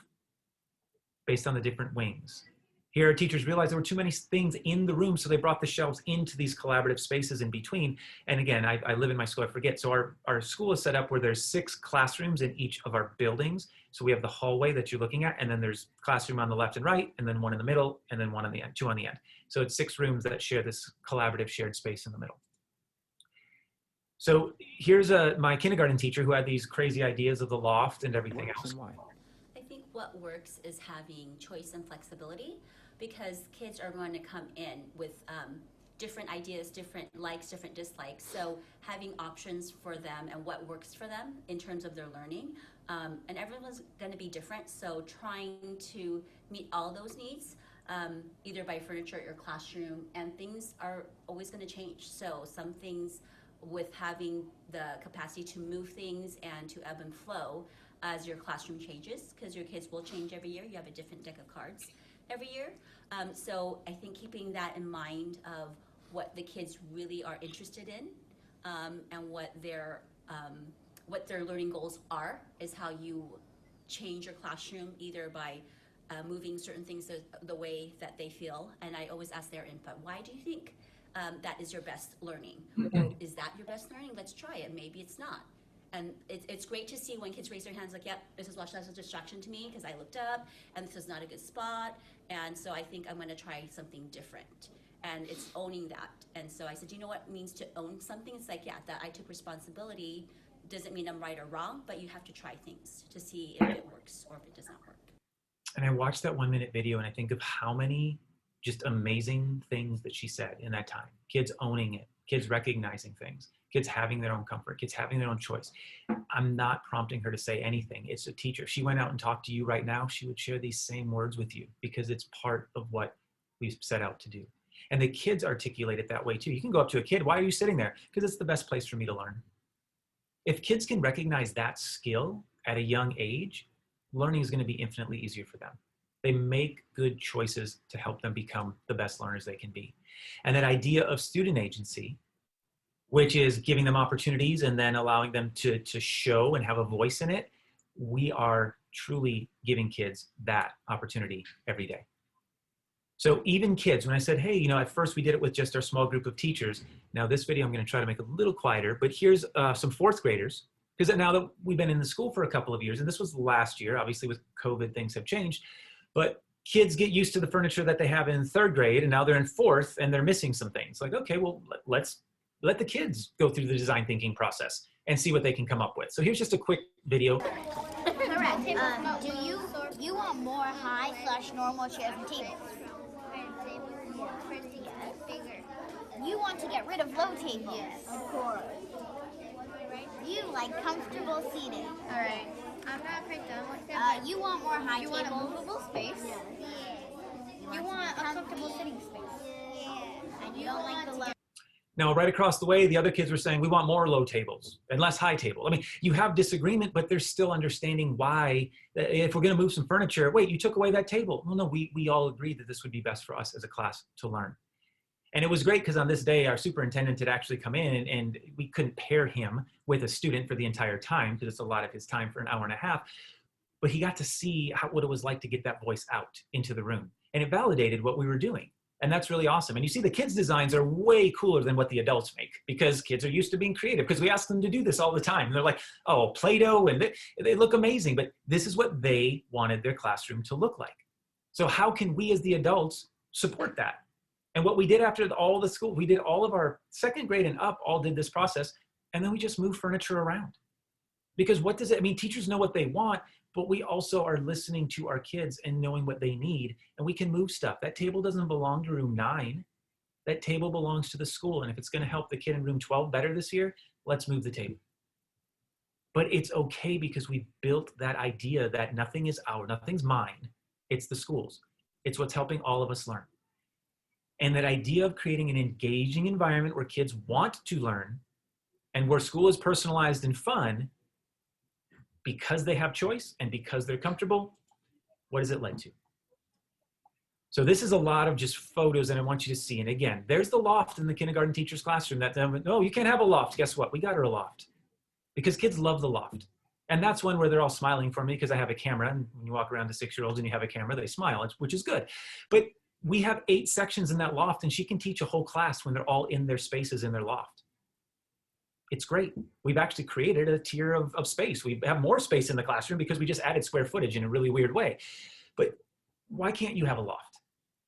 based on the different wings. Here, our teachers realized there were too many things in the room, so they brought the shelves into these collaborative spaces in between. And again, I live in my school, I forget. So our school is set up where there's 6 classrooms in each of our buildings. So we have the hallway that you're looking at, and then there's classroom on the left and right, and then one in the middle, and then one on the end, 2 on the end. So it's 6 rooms that share this collaborative shared space in the middle. So here's my kindergarten teacher who had these crazy ideas of the loft and everything else. I think what works is having choice and flexibility, because kids are going to come in with different ideas, different likes, different dislikes. So having options for them and what works for them in terms of their learning. And everyone's going to be different. So trying to meet all those needs, either by furniture or classroom, and things are always going to change. So some things, with having the capacity to move things and to ebb and flow as your classroom changes, because your kids will change every year. You have a different deck of cards every year. So I think keeping that in mind of what the kids really are interested in, and what their learning goals are, is how you change your classroom, either by moving certain things the way that they feel. And I always ask their input. Why do you think that is your best learning? Or is that your best learning? Let's try it. Maybe it's not. And it's great to see when kids raise their hands like, yep, this is watch, that's a distraction to me because I looked up and this is not a good spot. And so I think I'm going to try something different. And it's owning that. And so I said, you know what it means to own something? It's like, yeah, that I took responsibility doesn't mean I'm right or wrong, but you have to try things to see if it works or if it does not work. And I watched that 1-minute video and I think of how many just amazing things that she said in that time. Kids owning it, kids recognizing things, kids having their own comfort, kids having their own choice. I'm not prompting her to say anything. It's a teacher. If she went out and talked to you right now, she would share these same words with you because it's part of what we've set out to do. And the kids articulate it that way too. You can go up to a kid, why are you sitting there? Because it's the best place for me to learn. If kids can recognize that skill at a young age, learning is going to be infinitely easier for them. They make good choices to help them become the best learners they can be. And that idea of student agency, which is giving them opportunities and then allowing them to show and have a voice in it, we are truly giving kids that opportunity every day. So even kids, when I said, hey, at first we did it with just our small group of teachers. Now this video I'm going to try to make a little quieter, but here's some 4th graders, because now that we've been in the school for a couple of years, and this was last year, obviously with COVID things have changed, but kids get used to the furniture that they have in third grade, and now they're in fourth and they're missing some things. Like, okay, well, let's let the kids go through the design thinking process and see what they can come up with. So here's just a quick video. Correct. Do you want more high/normal chairs and tables? You want to get rid of low tables? Yes. Of course. You like comfortable seating? All right. I'm not quite done with it. You want more high You tables? want a movable space. Yeah. You want a comfortable sitting space. Yeah. And you don't like the low. Now, right across the way, the other kids were saying, we want more low tables and less high table. I mean, you have disagreement, but there's still understanding why. If we're going to move some furniture, wait, you took away that table. Well, no, we all agreed that this would be best for us as a class to learn. And it was great because on this day, our superintendent had actually come in, and we couldn't pair him with a student for the entire time because it's a lot of his time for an hour and a half. But he got to see what it was like to get that voice out into the room. And it validated what we were doing. And that's really awesome. And you see the kids' designs are way cooler than what the adults make because kids are used to being creative because we ask them to do this all the time. And they're like, oh, Play-Doh, and they look amazing. But this is what they wanted their classroom to look like. So how can we as the adults support that? And what we did after all the school, we did all of our second grade and up all did this process. And then we just moved furniture around. Because what does it mean? Teachers know what they want, but we also are listening to our kids and knowing what they need, and we can move stuff. That table doesn't belong to room 9. That table belongs to the school, and if it's going to help the kid in room 12 better this year, let's move the table. But it's okay because we built that idea that nothing is ours, nothing's mine. It's the school's. It's what's helping all of us learn. And that idea of creating an engaging environment where kids want to learn and where school is personalized and fun, because they have choice and because they're comfortable, what has it led to? So this is a lot of just photos that I want you to see. And again, there's the loft in the kindergarten teacher's classroom that, no, you can't have a loft. Guess what? We got her a loft because kids love the loft. And that's one where they're all smiling for me because I have a camera. And when you walk around to 6-year-olds and you have a camera, they smile, which is good. But we have 8 sections in that loft, and she can teach a whole class when they're all in their spaces in their loft. It's great. We've actually created a tier of space. We have more space in the classroom because we just added square footage in a really weird way. But why can't you have a loft?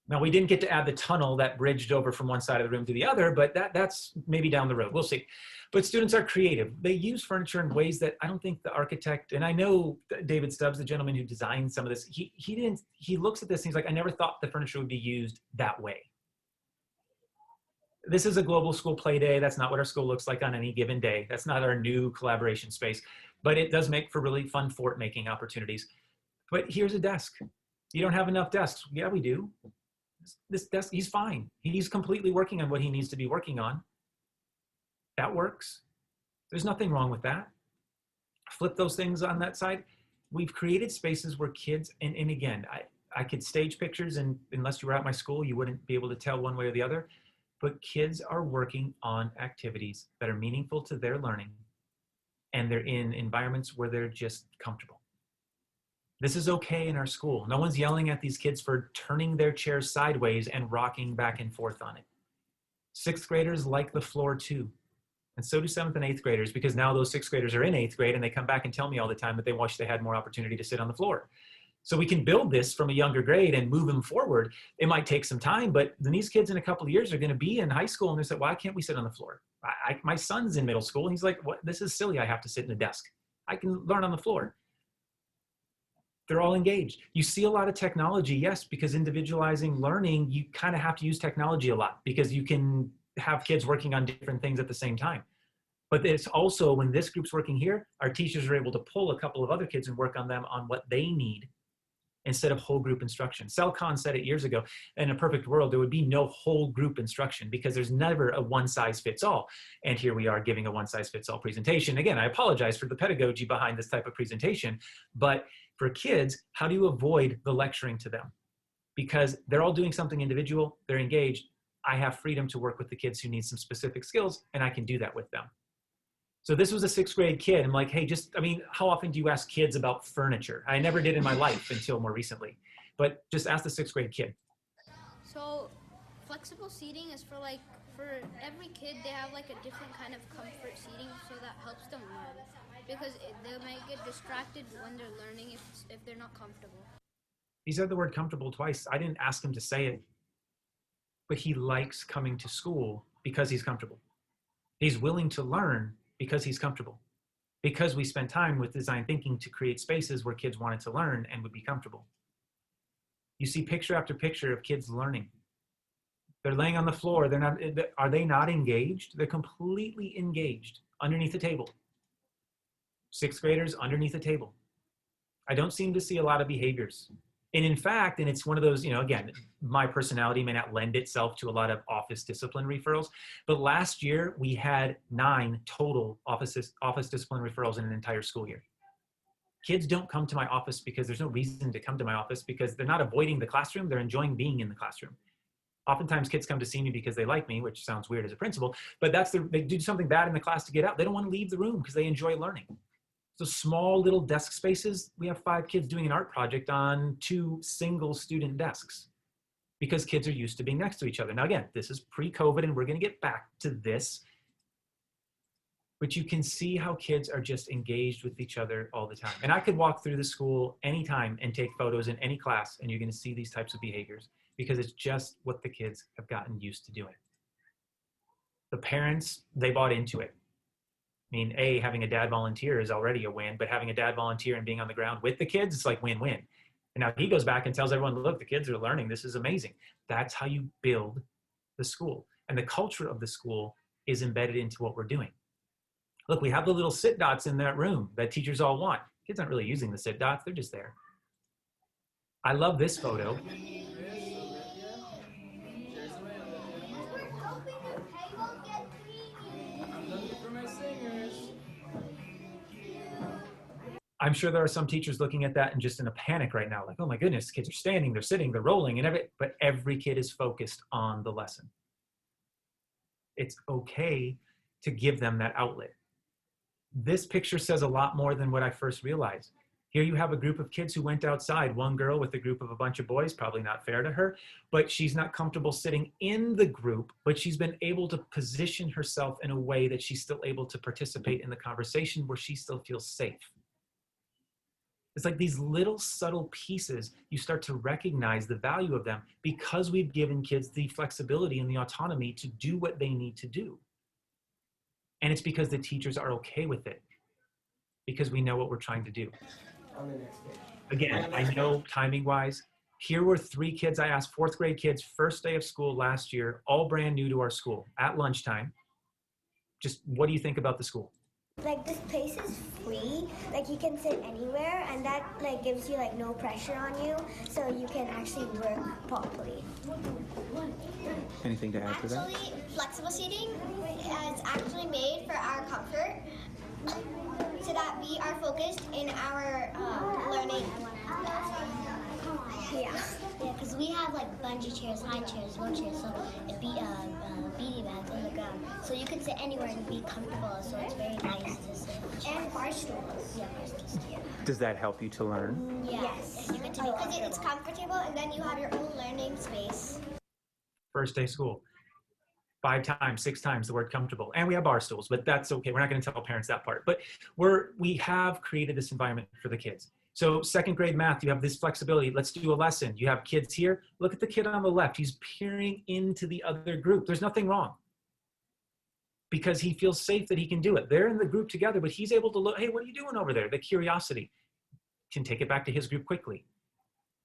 Now, we didn't get to add the tunnel that bridged over from one side of the room to the other, but that's maybe down the road. We'll see. But students are creative. They use furniture in ways that I don't think the architect, and I know David Stubbs, the gentleman who designed some of this, he looks at this and he's like, I never thought the furniture would be used that way. This is a global school play day. That's not what our school looks like on any given day. That's not our new collaboration space, but it does make for really fun fort making opportunities. But here's a desk. You don't have enough desks. Yeah, we do. This desk, he's fine. He's completely working on what he needs to be working on. That works. There's nothing wrong with that. Flip those things on that side. We've created spaces where kids, and again, I could stage pictures, and unless you were at my school, you wouldn't be able to tell one way or the other. But kids are working on activities that are meaningful to their learning, and they're in environments where they're just comfortable. This is okay in our school. No one's yelling at these kids for turning their chairs sideways and rocking back and forth on it. 6th graders like the floor too. And so do 7th and 8th graders, because now those 6th graders are in 8th grade and they come back and tell me all the time that they wish they had more opportunity to sit on the floor. So we can build this from a younger grade and move them forward. It might take some time, but then these kids in a couple of years are going to be in high school and they say, why can't we sit on the floor? My son's in middle school. And he's like, what? This is silly. I have to sit in a desk. I can learn on the floor. They're all engaged. You see a lot of technology, yes, because individualizing learning, you kind of have to use technology a lot because you can have kids working on different things at the same time. But it's also, when this group's working here, our teachers are able to pull a couple of other kids and work on them on what they need instead of whole group instruction. Sal Khan said it years ago, in a perfect world, there would be no whole group instruction because there's never a one size fits all. And here we are giving a one size fits all presentation. Again, I apologize for the pedagogy behind this type of presentation, but for kids, how do you avoid the lecturing to them? Because they're all doing something individual, they're engaged. I have freedom to work with the kids who need some specific skills, and I can do that with them. So this was a 6th grade kid. I'm like, hey, how often do you ask kids about furniture? I never did in my life until more recently, but just ask the 6th grade kid. So flexible seating is for every kid, they have like a different kind of comfort seating, so that helps them learn. Because they might get distracted when they're learning if they're not comfortable. He said the word comfortable twice. I didn't ask him to say it, but he likes coming to school because he's comfortable. He's willing to learn because he's comfortable, because we spent time with design thinking to create spaces where kids wanted to learn and would be comfortable. You see picture after picture of kids learning. They're laying on the floor. Are they not engaged? They're completely engaged underneath the table. Sixth graders underneath the table. I don't seem to see a lot of behaviors. And in fact, and it's one of those, again, my personality may not lend itself to a lot of office discipline referrals, but last year we had 9 total office discipline referrals in an entire school year. Kids don't come to my office because there's no reason to come to my office, because they're not avoiding the classroom, they're enjoying being in the classroom. Oftentimes kids come to see me because they like me, which sounds weird as a principal, but they do something bad in the class to get out. They don't want to leave the room because they enjoy learning. So small little desk spaces, we have 5 kids doing an art project on 2 single student desks because kids are used to being next to each other. Now again, this is pre-COVID and we're gonna get back to this, but you can see how kids are just engaged with each other all the time. And I could walk through the school anytime and take photos in any class and you're gonna see these types of behaviors because it's just what the kids have gotten used to doing. The parents, they bought into it. I mean, having a dad volunteer is already a win, but having a dad volunteer and being on the ground with the kids, it's like win-win. And now he goes back and tells everyone, look, the kids are learning. This is amazing. That's how you build the school. And the culture of the school is embedded into what we're doing. Look, we have the little sit dots in that room that teachers all want. Kids aren't really using the sit dots. They're just there. I love this photo. I'm sure there are some teachers looking at that and just in a panic right now, like, oh my goodness, kids are standing, they're sitting, they're rolling, but every kid is focused on the lesson. It's okay to give them that outlet. This picture says a lot more than what I first realized. Here you have a group of kids who went outside, one girl with a group of a bunch of boys, probably not fair to her, but she's not comfortable sitting in the group, but she's been able to position herself in a way that she's still able to participate in the conversation where she still feels safe. It's like these little subtle pieces, you start to recognize the value of them because we've given kids the flexibility and the autonomy to do what they need to do. And it's because the teachers are okay with it, because we know what we're trying to do. On the next page. Again, I know timing wise, here were 3 kids I asked, 4th grade kids, first day of school last year, all brand new to our school at lunchtime. Just what do you think about the school? Like, this place is free, like you can sit anywhere, and that like gives you like no pressure on you, so you can actually work properly. Anything to add to that? Actually, flexible seating is actually made for our comfort, so that we are focused in our learning. Yeah, because we have like bungee chairs, high chairs, low chairs, so it beanie bags on the ground, so you can sit anywhere and be comfortable. So it's very nice to sit. And bar stools. Yeah, bar stools. Yeah. Does that help you to learn? Yes. You get to be Because comfortable. it's comfortable, and then you have your own learning space. First day school. 5 times, 6 times the word comfortable. And we have bar stools, but that's okay. We're not going to tell parents that part. But we have created this environment for the kids. So 2nd grade math, you have this flexibility. Let's do a lesson. You have kids here. Look at the kid on the left. He's peering into the other group. There's nothing wrong because he feels safe that he can do it. They're in the group together, but he's able to look, hey, what are you doing over there? The curiosity can take it back to his group quickly.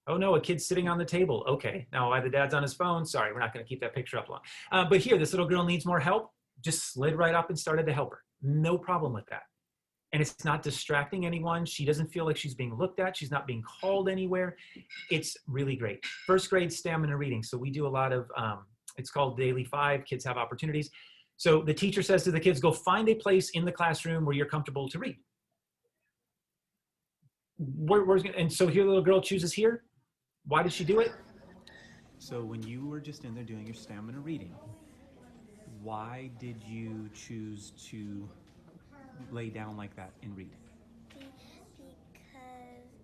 Oh no, a kid's sitting on the table. Okay, now why the dad's on his phone? Sorry, we're not going to keep that picture up long. But here, this little girl needs more help. Just slid right up and started to help her. No problem with that. And it's not distracting anyone. She doesn't feel like she's being looked at. She's not being called anywhere. It's really great. 1st grade stamina reading. So we do a lot of, it's called Daily 5. Kids have opportunities. So the teacher says to the kids, go find a place in the classroom where you're comfortable to read. And so here the little girl chooses here. Why did she do it? So when you were just in there doing your stamina reading, why did you choose to lay down like that and read? Because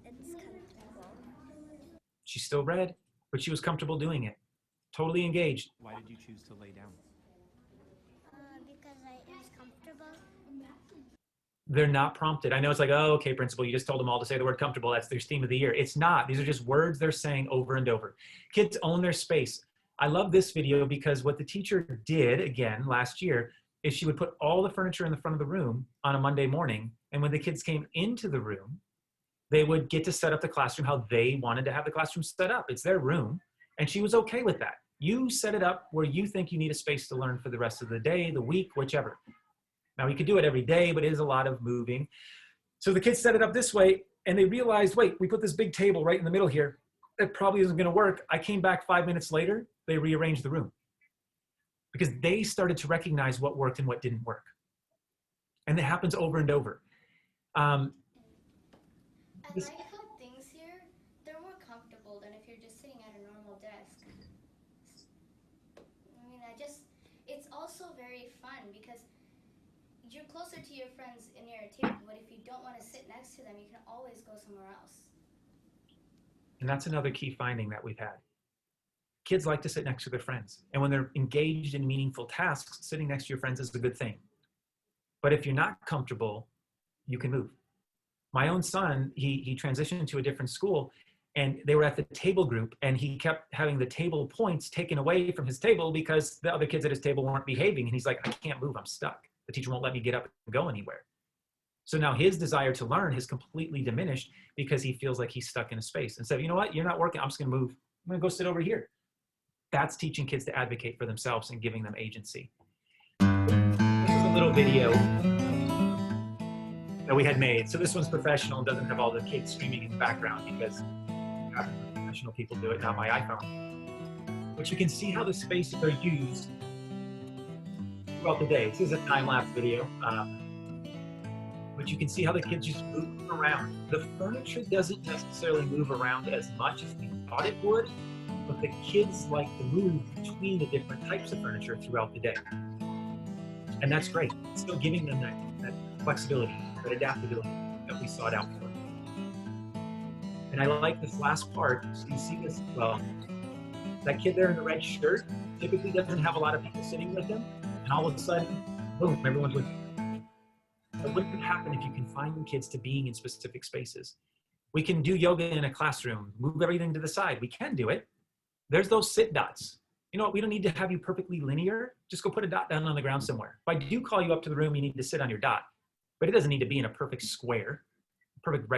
it's comfortable. She still read, but she was comfortable doing it. Totally engaged. Why did you choose to lay down? Because it was comfortable. They're not prompted. I know it's like, oh, okay, principal, you just told them all to say the word comfortable. That's their theme of the year. It's not. These are just words they're saying over and over. Kids own their space. I love this video because what the teacher did, again, last year, is she would put all the furniture in the front of the room on a Monday morning. And when the kids came into the room, they would get to set up the classroom how they wanted to have the classroom set up. It's their room. And she was okay with that. You set it up where you think you need a space to learn for the rest of the day, the week, whichever. Now, we could do it every day, but it is a lot of moving. So the kids set it up this way, and they realized, wait, we put this big table right in the middle here. That probably isn't going to work. I came back 5 minutes later. They rearranged the room because they started to recognize what worked and what didn't work. And it happens over and over. I like how things here, they're more comfortable than if you're just sitting at a normal desk. I mean, it's also very fun because you're closer to your friends in your table, but if you don't want to sit next to them, you can always go somewhere else. And that's another key finding that we've had. Kids like to sit next to their friends. And when they're engaged in meaningful tasks, sitting next to your friends is a good thing. But if you're not comfortable, you can move. My own son, he transitioned to a different school, and they were at the table group, and he kept having the table points taken away from his table because the other kids at his table weren't behaving. And he's like, I can't move, I'm stuck. The teacher won't let me get up and go anywhere. So now his desire to learn has completely diminished because he feels like he's stuck in a space. Instead of, you know what, you're not working, I'm just gonna move. I'm gonna go sit over here. That's teaching kids to advocate for themselves and giving them agency. This is a little video that we had made. So this one's professional and doesn't have all the kids screaming in the background because professional people do it, not my iPhone. But you can see how the spaces are used throughout the day. This is a time-lapse video. But you can see how the kids just move around. The furniture doesn't necessarily move around as much as we thought it would, but the kids like to move between the different types of furniture throughout the day. And that's great. It's still giving them that flexibility, that adaptability that we sought out for. And I like this last part. So you see this, well, that kid there in the red shirt typically doesn't have a lot of people sitting with him. And all of a sudden, boom, everyone's with him. But what would happen if you confine kids to being in specific spaces? We can do yoga in a classroom, move everything to the side. We can do it. There's those sit dots. You know what? We don't need to have you perfectly linear. Just go put a dot down on the ground somewhere. If I do call you up to the room, you need to sit on your dot. But it doesn't need to be in a perfect square, perfect,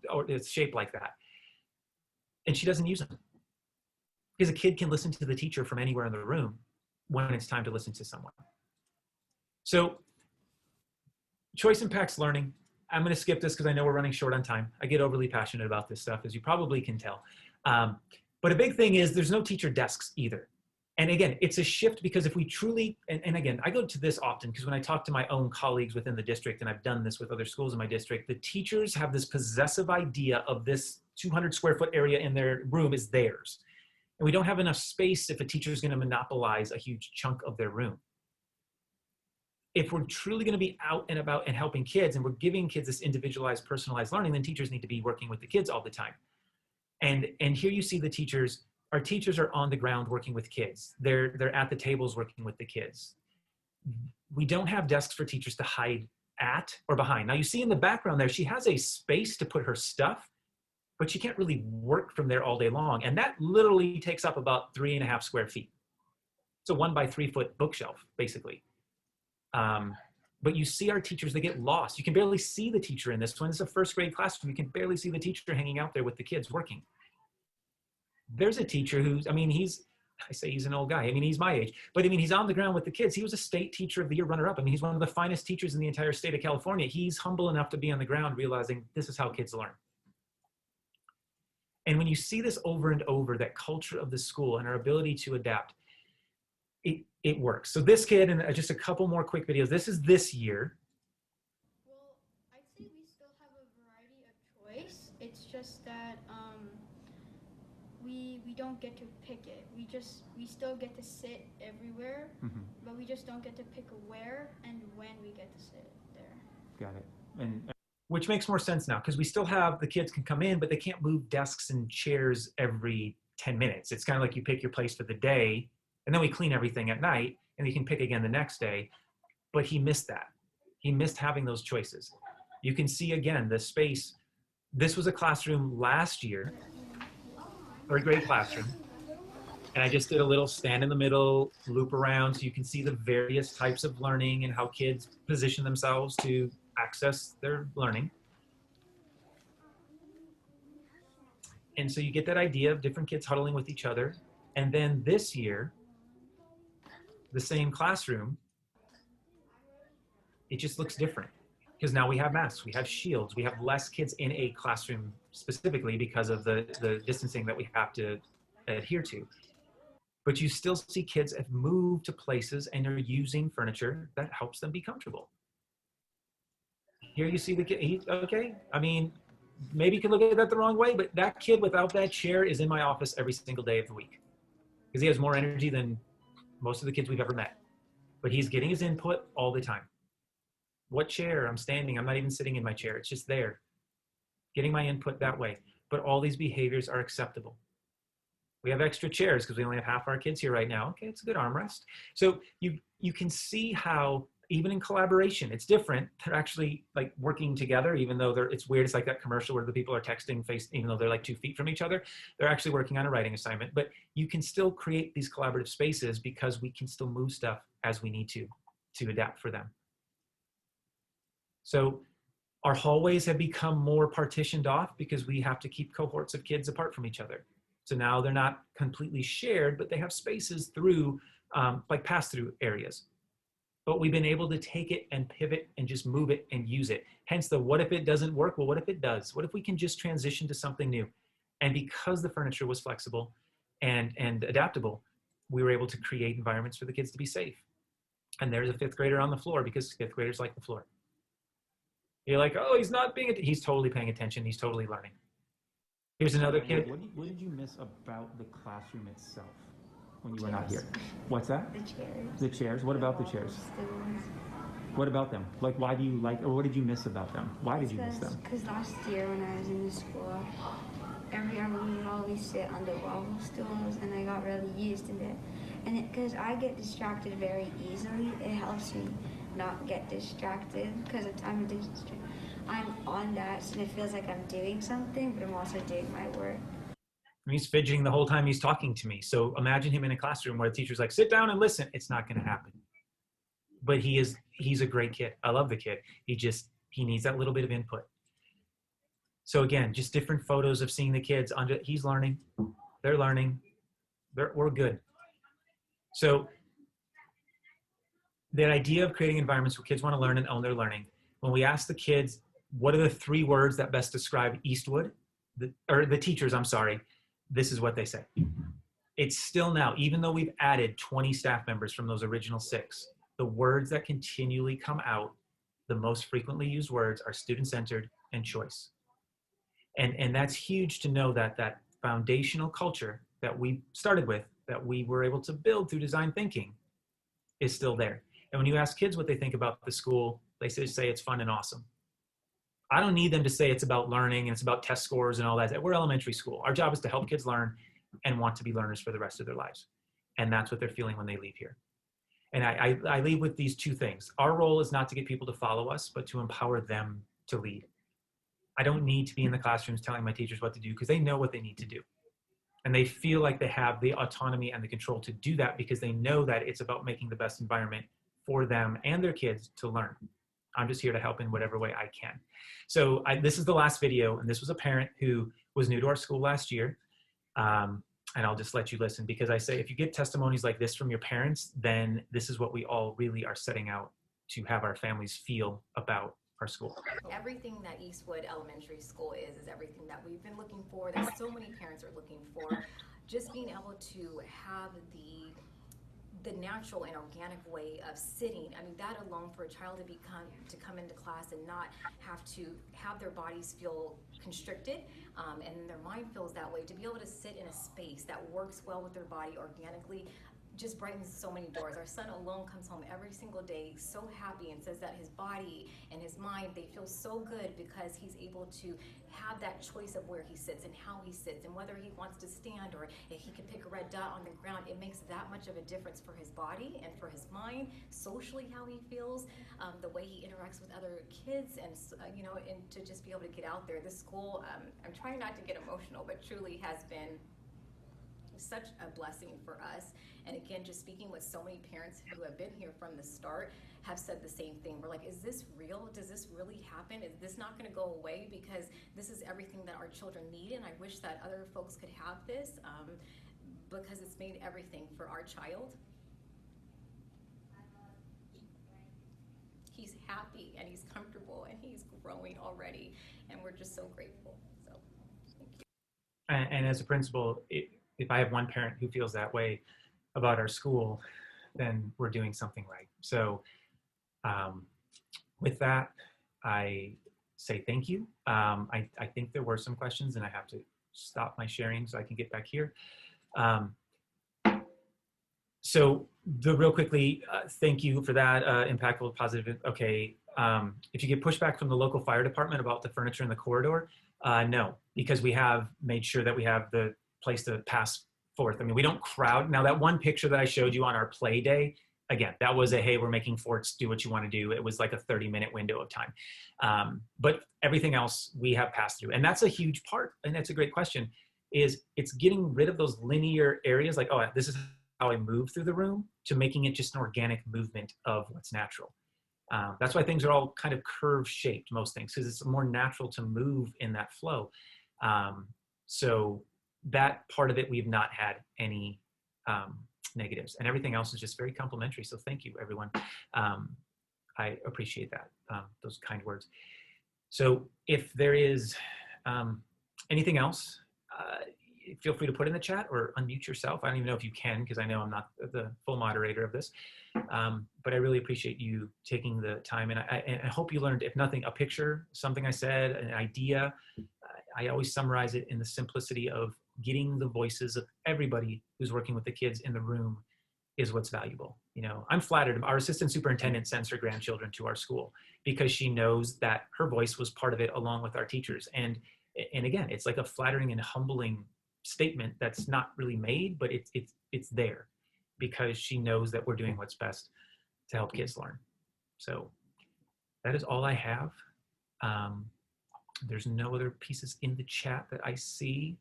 or it's shaped like that. And she doesn't use them. Because a kid can listen to the teacher from anywhere in the room when it's time to listen to someone. So, choice impacts learning. I'm going to skip this because I know we're running short on time. I get overly passionate about this stuff, as you probably can tell. But a big thing is there's no teacher desks either. And again, it's a shift because if we truly, and again, I go to this often because when I talk to my own colleagues within the district, and I've done this with other schools in my district, the teachers have this possessive idea of this 200 square foot area in their room is theirs. And we don't have enough space if a teacher is going to monopolize a huge chunk of their room. If we're truly going to be out and about and helping kids and we're giving kids this individualized, personalized learning, then teachers need to be working with the kids all the time. And here you see the teachers, our teachers are on the ground working with kids. They're at the tables working with the kids. We don't have desks for teachers to hide at or behind. Now you see in the background there, she has a space to put her stuff, but she can't really work from there all day long. And that literally takes up about 3.5 square feet. It's a 1 by 3 foot bookshelf, basically. But you see our teachers, they get lost. You can barely see the teacher in this one. It's a first grade classroom. You can barely see the teacher hanging out there with the kids working. There's a teacher who's, I say he's an old guy. He's my age, but he's on the ground with the kids. He was a state teacher of the year runner-up. He's one of the finest teachers in the entire state of California. He's humble enough to be on the ground realizing this is how kids learn. And when you see this over and over, that culture of the school and our ability to adapt, it works. So this kid, and just a couple more quick videos. This is this year. Well, I'd say we still have a variety of choice. It's just that we don't get to pick it. We still get to sit everywhere, but we just don't get to pick where and when we get to sit there. Got it. And which makes more sense now because we still have the kids can come in, but they can't move desks and chairs every 10 minutes. It's kind of like you pick your place for the day. And then we clean everything at night and you can pick again the next day. But he missed that. He missed having those choices. You can see again the space. This was a classroom last year, third grade classroom. And I just did a little stand in the middle, loop around, so you can see the various types of learning and how kids position themselves to access their learning. And so you get that idea of different kids huddling with each other. And then this year, the same classroom, it just looks different because now we have masks, we have shields, we have less kids in a classroom specifically because of the distancing that we have to adhere to. But you still see kids have moved to places and are using furniture that helps them be comfortable. Here you see the kid, okay, I mean, maybe you can look at that the wrong way, but that kid without that chair is in my office every single day of the week because he has more energy than most of the kids we've ever met. But he's getting his input all the time. What chair? I'm standing, I'm not even sitting in my chair, it's just there. Getting my input that way. But all these behaviors are acceptable. We have extra chairs because we only have half our kids here right now. Okay, it's a good armrest. So you can see how even in collaboration, it's different. They're actually like working together, even though it's weird. It's like that commercial where the people are texting even though they're like 2 feet from each other. They're actually working on a writing assignment. But you can still create these collaborative spaces because we can still move stuff as we need to adapt for them. So our hallways have become more partitioned off because we have to keep cohorts of kids apart from each other. So now they're not completely shared, but they have spaces through like pass-through areas. But we've been able to take it and pivot and just move it and use it. Hence the what if it doesn't work? Well, what if it does? What if we can just transition to something new? And because the furniture was flexible and adaptable, we were able to create environments for the kids to be safe. And there's a 5th grader on the floor because 5th graders like the floor. You're like, oh, he's totally paying attention. He's totally learning. Here's another kid. What did you miss about the classroom itself when you were not here? What's that? The chairs. The chairs? What about the chairs? What about them? Like, why do you like, or what did you miss about them? Why did you miss them? Because last year when I was in the school, every hour we would always sit on the wobble stools, and I got really used to it. And because I get distracted very easily, it helps me not get distracted because I'm on that, so it feels like I'm doing something, but I'm also doing my work. He's fidgeting the whole time he's talking to me. So imagine him in a classroom where the teacher's like, sit down and listen. It's not going to happen. But he's a great kid. I love the kid. He needs that little bit of input. So again, just different photos of seeing the kids. He's learning. They're learning. We're good. So the idea of creating environments where kids want to learn and own their learning. When we ask the kids, what are the 3 words that best describe Eastwood? The teachers, I'm sorry. This is what they say. It's still now, even though we've added 20 staff members from those original 6, the words that continually come out, the most frequently used words are student-centered and choice. And that's huge to know that that foundational culture that we started with, that we were able to build through design thinking, is still there. And when you ask kids what they think about the school, they say it's fun and awesome. I don't need them to say it's about learning and it's about test scores and all that. We're elementary school. Our job is to help kids learn and want to be learners for the rest of their lives. And that's what they're feeling when they leave here. And I leave with these 2 things. Our role is not to get people to follow us, but to empower them to lead. I don't need to be in the classrooms telling my teachers what to do because they know what they need to do. And they feel like they have the autonomy and the control to do that because they know that it's about making the best environment for them and their kids to learn. I'm just here to help in whatever way I can. So this is the last video, and this was a parent who was new to our school last year. And I'll just let you listen because I say if you get testimonies like this from your parents, then this is what we all really are setting out to have our families feel about our school. Everything that Eastwood Elementary School is everything that we've been looking for, that so many parents are looking for. Just being able to have the natural and organic way of sitting. I mean, that alone for a child to come into class and not have to have their bodies feel constricted and their mind feels that way, to be able to sit in a space that works well with their body organically, just brightens so many doors. Our son alone comes home every single day so happy and says that his body and his mind, they feel so good because he's able to have that choice of where he sits and how he sits and whether he wants to stand or if he can pick a red dot on the ground. It makes that much of a difference for his body and for his mind, socially how he feels, the way he interacts with other kids, and you know, and to just be able to get out there. This school, I'm trying not to get emotional, but truly has been such a blessing for us. And again, just speaking with so many parents who have been here from the start have said the same thing. We're like, is this real? Does this really happen? Is this not going to go away? Because this is everything that our children need, and I wish that other folks could have this because it's made everything for our child. He's happy and he's comfortable and he's growing already, and we're just so grateful. So thank you. And as a principal, if I have one parent who feels that way about our school, then we're doing something right. So with that, I say thank you. I think there were some questions, and I have to stop my sharing so I can get back here. So real quickly, thank you for that, impactful, positive. Okay, if you get pushback from the local fire department about the furniture in the corridor, no, because we have made sure that we have the place to pass forth. I mean, we don't crowd. Now that one picture that I showed you on our play day, again, that was a, hey, we're making forts, do what you want to do. It was like a 30-minute window of time. But everything else we have passed through. And that's a huge part, and that's a great question, is it's getting rid of those linear areas like, oh, this is how I move through the room, to making it just an organic movement of what's natural. That's why things are all kind of curve shaped, most things, because it's more natural to move in that flow. So that part of it, we've not had any negatives, and everything else is just very complimentary. So thank you, everyone. I appreciate that, those kind words. So if there is anything else, feel free to put in the chat or unmute yourself. I don't even know if you can, because I know I'm not the full moderator of this. But I really appreciate you taking the time, and I hope you learned, if nothing, a picture, something I said, an idea. I always summarize it in the simplicity of getting the voices of everybody who's working with the kids in the room is what's valuable. You know, I'm flattered. Our assistant superintendent sends her grandchildren to our school because she knows that her voice was part of it along with our teachers. And again, it's like a flattering and humbling statement that's not really made, but it's there because she knows that we're doing what's best to help kids learn. So that is all I have. There's no other pieces in the chat that I see.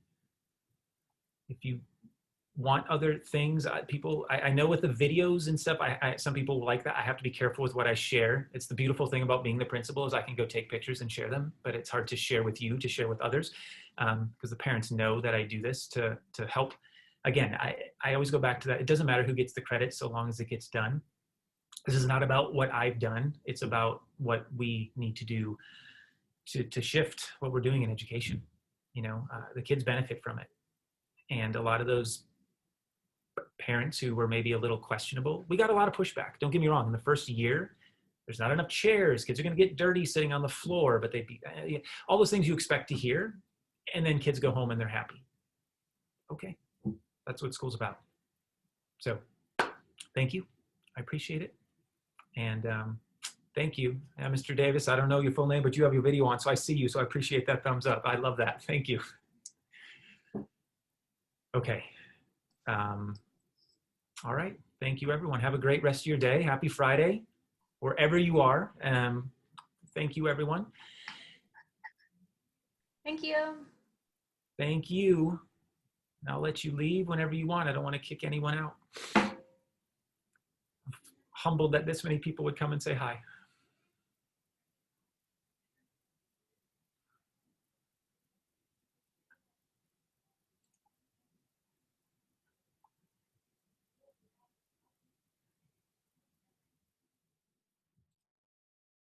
If you want other things, I know with the videos and stuff, some people like that. I have to be careful with what I share. It's the beautiful thing about being the principal is I can go take pictures and share them, but it's hard to share with you, to share with others, because the parents know that I do this to help. Again, I always go back to that. It doesn't matter who gets the credit so long as it gets done. This is not about what I've done. It's about what we need to do to shift what we're doing in education. You know, the kids benefit from it. And a lot of those parents who were maybe a little questionable, we got a lot of pushback. Don't get me wrong. In the first year, there's not enough chairs. Kids are going to get dirty sitting on the floor, but they'd be, all those things you expect to hear. And then kids go home and they're happy. Okay. That's what school's about. So thank you. I appreciate it. And thank you. Mr. Davis, I don't know your full name, but you have your video on, so I see you. So I appreciate that thumbs up. I love that. Thank you. Okay. All right. Thank you, everyone. Have a great rest of your day. Happy Friday, wherever you are. Thank you, everyone. Thank you. Thank you. I'll let you leave whenever you want. I don't want to kick anyone out. I'm humbled that this many people would come and say hi.